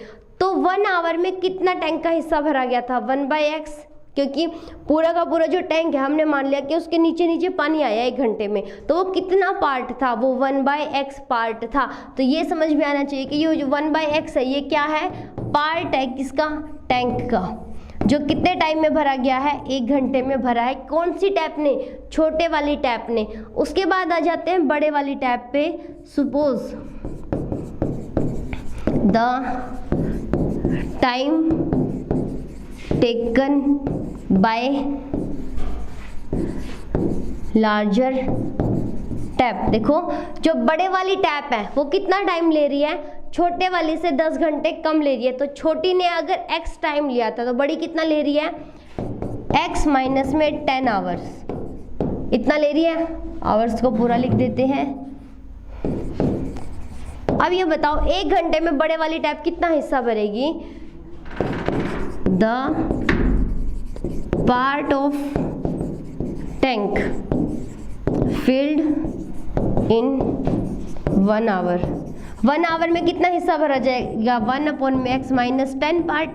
तो 1 आवर में कितना टैंक का हिस्सा भरा गया था, 1/x, क्योंकि पूरा का पूरा जो टैंक है हमने मान लिया कि उसके नीचे नीचे पानी आया 1 घंटे में, तो वो कितना पार्ट था, वो 1/x पार्ट था। तो ये समझ में आना चाहिए कि ये जो 1/x है ये क्या है, पार्ट है किसका, टैंक का, जो कितने टाइम में भरा गया है, 1 घंटे में भरा है। कौन सी टैप ने, छोटे वाली टैप ने। उसके बाद आ जाते हैं बड़े वाली टैप पे। Suppose the time taken by larger tap. देखो जो बड़े वाली टैप है वो कितना टाइम ले रही है, छोटे वाली से 10 घंटे कम ले रही है। तो छोटी ने अगर x टाइम लिया था तो बड़ी कितना ले रही है, x माइनस में 10 आवर्स, इतना ले रही है। आवर्स को पूरा लिख देते हैं। अब ये बताओ 1 घंटे में बड़े वाली टैप कितना हिस्सा भरेगी, the part of tank filled in 1 hour. 1 hour में कितना हिस्सा भरा जाएगा, 1/x माइनस 10 पार्ट।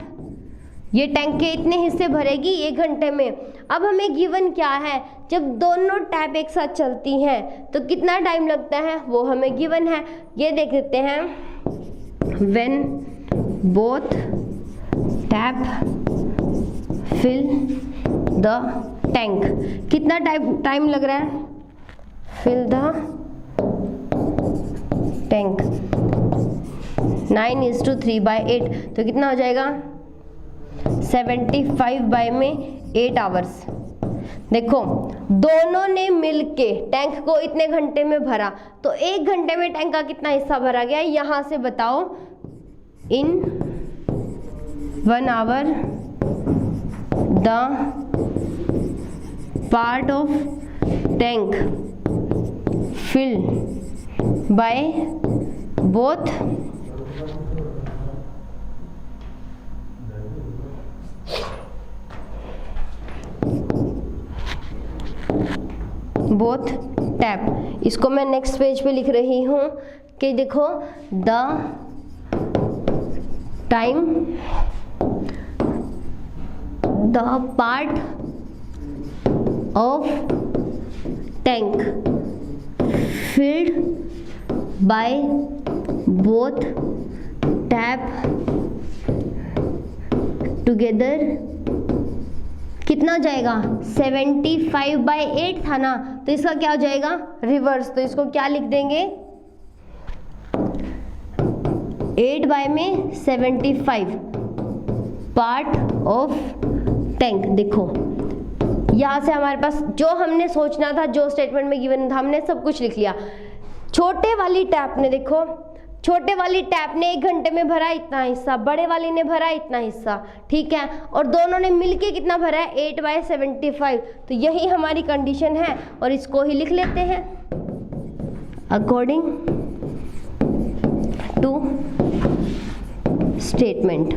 ये टैंक के इतने हिस्से भरेगी 1 घंटे में। अब हमें गिवन क्या है, जब दोनों टैप एक साथ चलती हैं तो कितना टाइम लगता है, वो हमें गिवन है। ये देख लेते हैं, when both tap fill the tank, कितना टाइम लग रहा है, फिल द टैंक 9:3/8, तो कितना हो जाएगा 75/8 आवर्स। देखो दोनों ने मिलके टैंक को इतने घंटे में भरा, तो 1 घंटे में टैंक का कितना हिस्सा भरा गया, यहां से बताओ। In 1 hour the part of tank filled by both tap. इसको मैं नेक्स्ट पेज पे लिख रही हूँ कि देखो the time the part of tank filled by both tap together कितना हो जाएगा, 75/8 था ना, तो इसका क्या हो जाएगा रिवर्स। तो इसको क्या लिख देंगे, 8/75 पार्ट ऑफ टैंक। देखो यहाँ से हमारे पास जो हमने सोचना था, जो स्टेटमेंट में गिवन था, हमने सब कुछ लिख लिया। छोटे वाली टैप ने, देखो छोटे वाली टैप ने 1 घंटे में भरा इतना हिस्सा, बड़े वाली ने भरा इतना हिस्सा, ठीक है, और दोनों ने मिलके कितना भरा है, 8/75। तो यही हमारी कंडीशन है और इसको ही लिख लेते हैं। अकॉर्डिंग टू स्टेटमेंट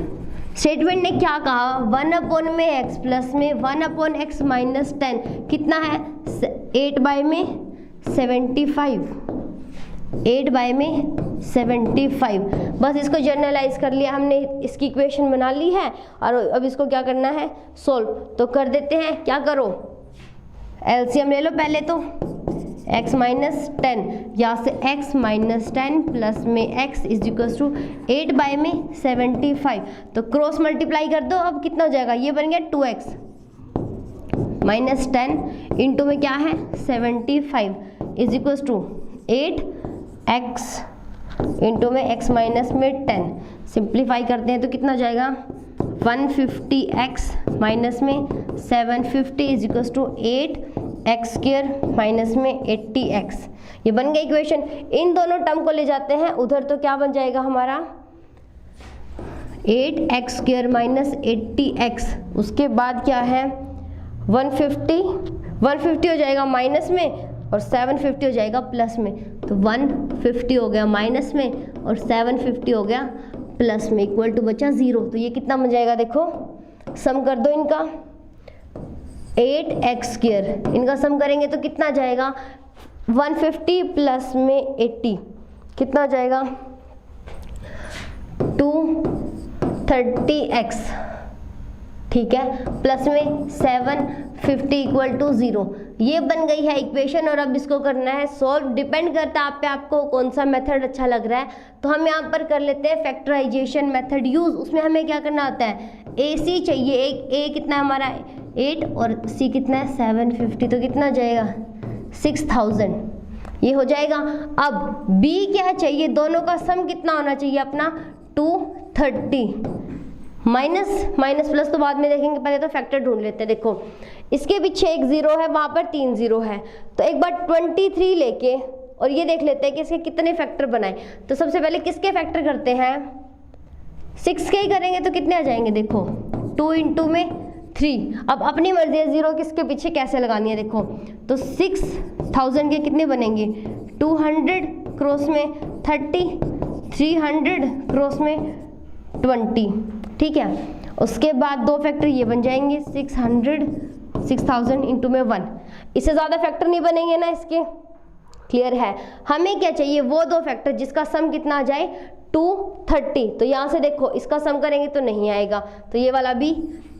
ने क्या कहा, 1/x प्लस में 1/x माइनस 10 कितना है, 8/75, 8/75। बस इसको जर्नलाइज कर लिया हमने, इसकी इक्वेशन बना ली है और अब इसको क्या करना है, सोल्व। तो कर देते हैं, क्या करो, एलसीएम ले लो पहले। तो x माइनस 10, यहाँ से x माइनस 10 प्लस में x is equal to 8 by में 75, तो क्रॉस मल्टीप्लाई कर दो, अब कितना हो जाएगा, ये बन गया 2x माइनस 10 इंटू में क्या है 75 is equal to 8x into में x माइनस में 10, सिंप्लीफाई करते हैं तो कितना हो जाएगा 150x माइनस में 750 is equal to 8x square minus में 80x, ये बन गया इक्वेशन। इन दोनों टर्म को ले जाते हैं उधर तो क्या बन जाएगा हमारा 8x स्क्वायर माइनस 80x, उसके बाद क्या है 150 हो जाएगा माइनस में और 750 हो जाएगा प्लस में, तो 150 हो गया माइनस में और 750 हो गया प्लस में, इक्वल टू बचा 0। तो ये कितना बन जाएगा, देखो सम कर दो इनका 8x स्क्वायर, इनका सम करेंगे तो कितना जाएगा 150 प्लस में 80 कितना हो जाएगा 230x, ठीक है, प्लस में 750 इक्वल टू 0, ये बन गई है इक्वेशन। और अब इसको करना है सॉल्व, डिपेंड करता है आप पे, आपको कौन सा मेथड अच्छा लग रहा है। तो हम यहाँ पर कर लेते हैं फैक्टराइजेशन मेथड यूज। उसमें हमें क्या करना होता है, AC चाहिए, एक A कितना है हमारा 8 और C कितना है 750, तो कितना हो जाएगा 6000, ये हो जाएगा। अब B क्या चाहिए, दोनों का सम कितना होना चाहिए अपना 230, माइनस प्लस तो बाद में देखेंगे, पहले तो फैक्टर ढूंढ लेते हैं। देखो इसके पीछे एक 0 है, वहाँ पर 3 0 है, तो एक बार 23 लेके और ये देख लेते हैं कि इसके कितने फैक्टर बनाए। तो सबसे पहले किसके फैक्टर करते हैं, 6 के ही करेंगे, तो कितने आ जाएंगे, देखो 2 इंटू में 3। अब अपनी मर्जी है 0 किसके पीछे कैसे लगानी है, देखो तो 6000 के कितने बनेंगे 200 क्रॉस में 30, 300 क्रॉस में 20, ठीक है। उसके बाद दो फैक्टर ये बन जाएंगे 6000 इंटू में 1, इससे ज़्यादा फैक्टर नहीं बनेंगे ना इसके, क्लियर है। हमें क्या चाहिए, वो दो फैक्टर जिसका सम कितना आ जाए 230, तो यहाँ से देखो इसका सम करेंगे तो नहीं आएगा, तो ये वाला भी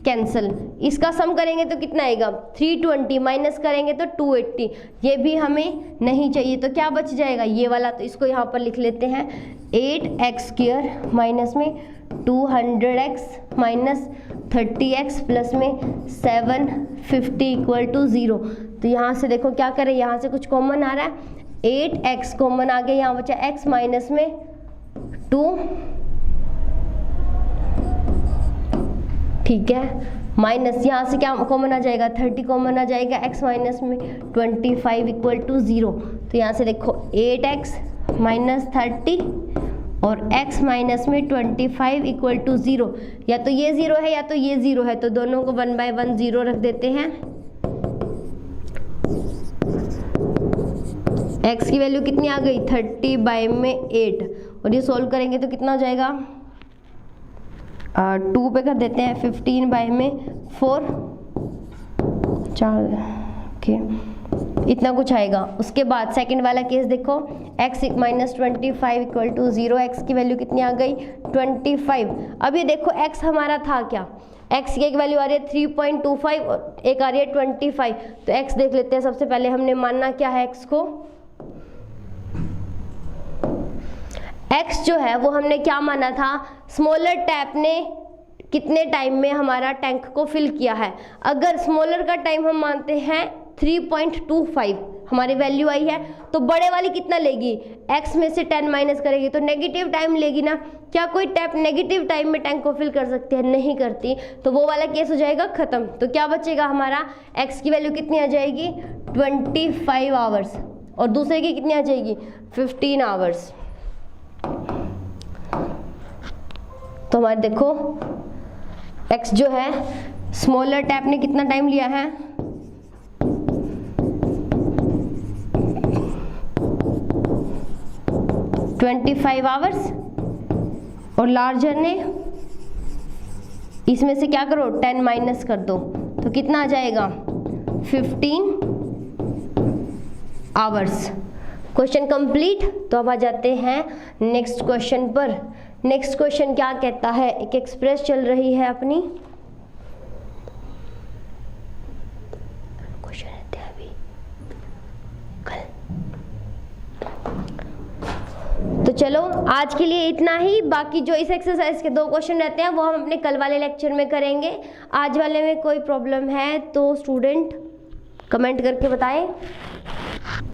कैंसिल। इसका सम करेंगे तो कितना आएगा 320, माइनस करेंगे तो 280, ये भी हमें नहीं चाहिए, तो क्या बच जाएगा ये वाला। तो इसको यहाँ पर लिख लेते हैं 8x स्क्वायर माइनस में 200x माइनस 30x प्लस में 750 इक्वल टू 0। तो यहाँ से देखो क्या करें, यहाँ से कुछ कॉमन आ रहा है, 8x कॉमन आ गया, यहाँ बचा x माइनस में 2, ठीक है, माइनस यहाँ से क्या कॉमन आ जाएगा 30 कॉमन आ जाएगा, x माइनस में 25 इक्वल टू 0। तो यहाँ से देखो 8x माइनस 30 और x माइनस में 25 इक्वल टू 0, या तो ये 0 है या तो ये 0 है, तो दोनों को 1 बाय 1 0 रख देते हैं। x की वैल्यू कितनी आ गई 30 बाय में 8, और ये सोल्व करेंगे तो कितना हो जाएगा 2 पे कर देते हैं 15 बाय में 4, 4 ओके, इतना कुछ आएगा। उसके बाद सेकंड वाला केस देखो, x minus 25 equal to 0, x की वैल्यू कितनी आ गई 25। अब ये देखो x हमारा था क्या, x की एक वैल्यू आ रही है 3.25 और एक आ रही है 25, तो x देख लेते हैं। सबसे पहले हमने मानना क्या है, x को x जो है वो हमने क्या माना था, स्मॉलर टैप ने कितने टाइम में हमारा टैंक को फिल किया है। अगर स्मॉलर का टाइम हम मानते हैं 3.25 हमारी वैल्यू आई है, तो बड़े वाली कितना लेगी, x में से 10 माइनस करेगी तो नेगेटिव टाइम लेगी ना। क्या कोई टैप नेगेटिव टाइम में टैंक को फिल कर सकती है, नहीं करती, तो वो वाला केस हो जाएगा खत्म। तो क्या बचेगा हमारा, x की वैल्यू कितनी आ जाएगी 25 आवर्स और दूसरे की कितनी आ जाएगी 15 आवर्स। तो हमारे देखो x जो है स्मॉलर टैप ने कितना टाइम लिया है 25 आवर्स, और लार्जर ने इसमें से क्या करो 10 माइनस कर दो, तो कितना आ जाएगा 15 आवर्स। Question complete. तो अब आ जाते हैं नेक्स्ट क्वेश्चन पर। नेक्स्ट क्वेश्चन क्या कहता है, एक एक्सप्रेस चल रही है अपनी, क्वेश्चन रहते हैं अभी कल चलो आज के लिए इतना ही। बाकी जो इस एक्सरसाइज के 2 क्वेश्चन रहते हैं वो हम अपने कल वाले लेक्चर में करेंगे। आज वाले में कोई प्रॉब्लम है तो स्टूडेंट कमेंट करके बताएं।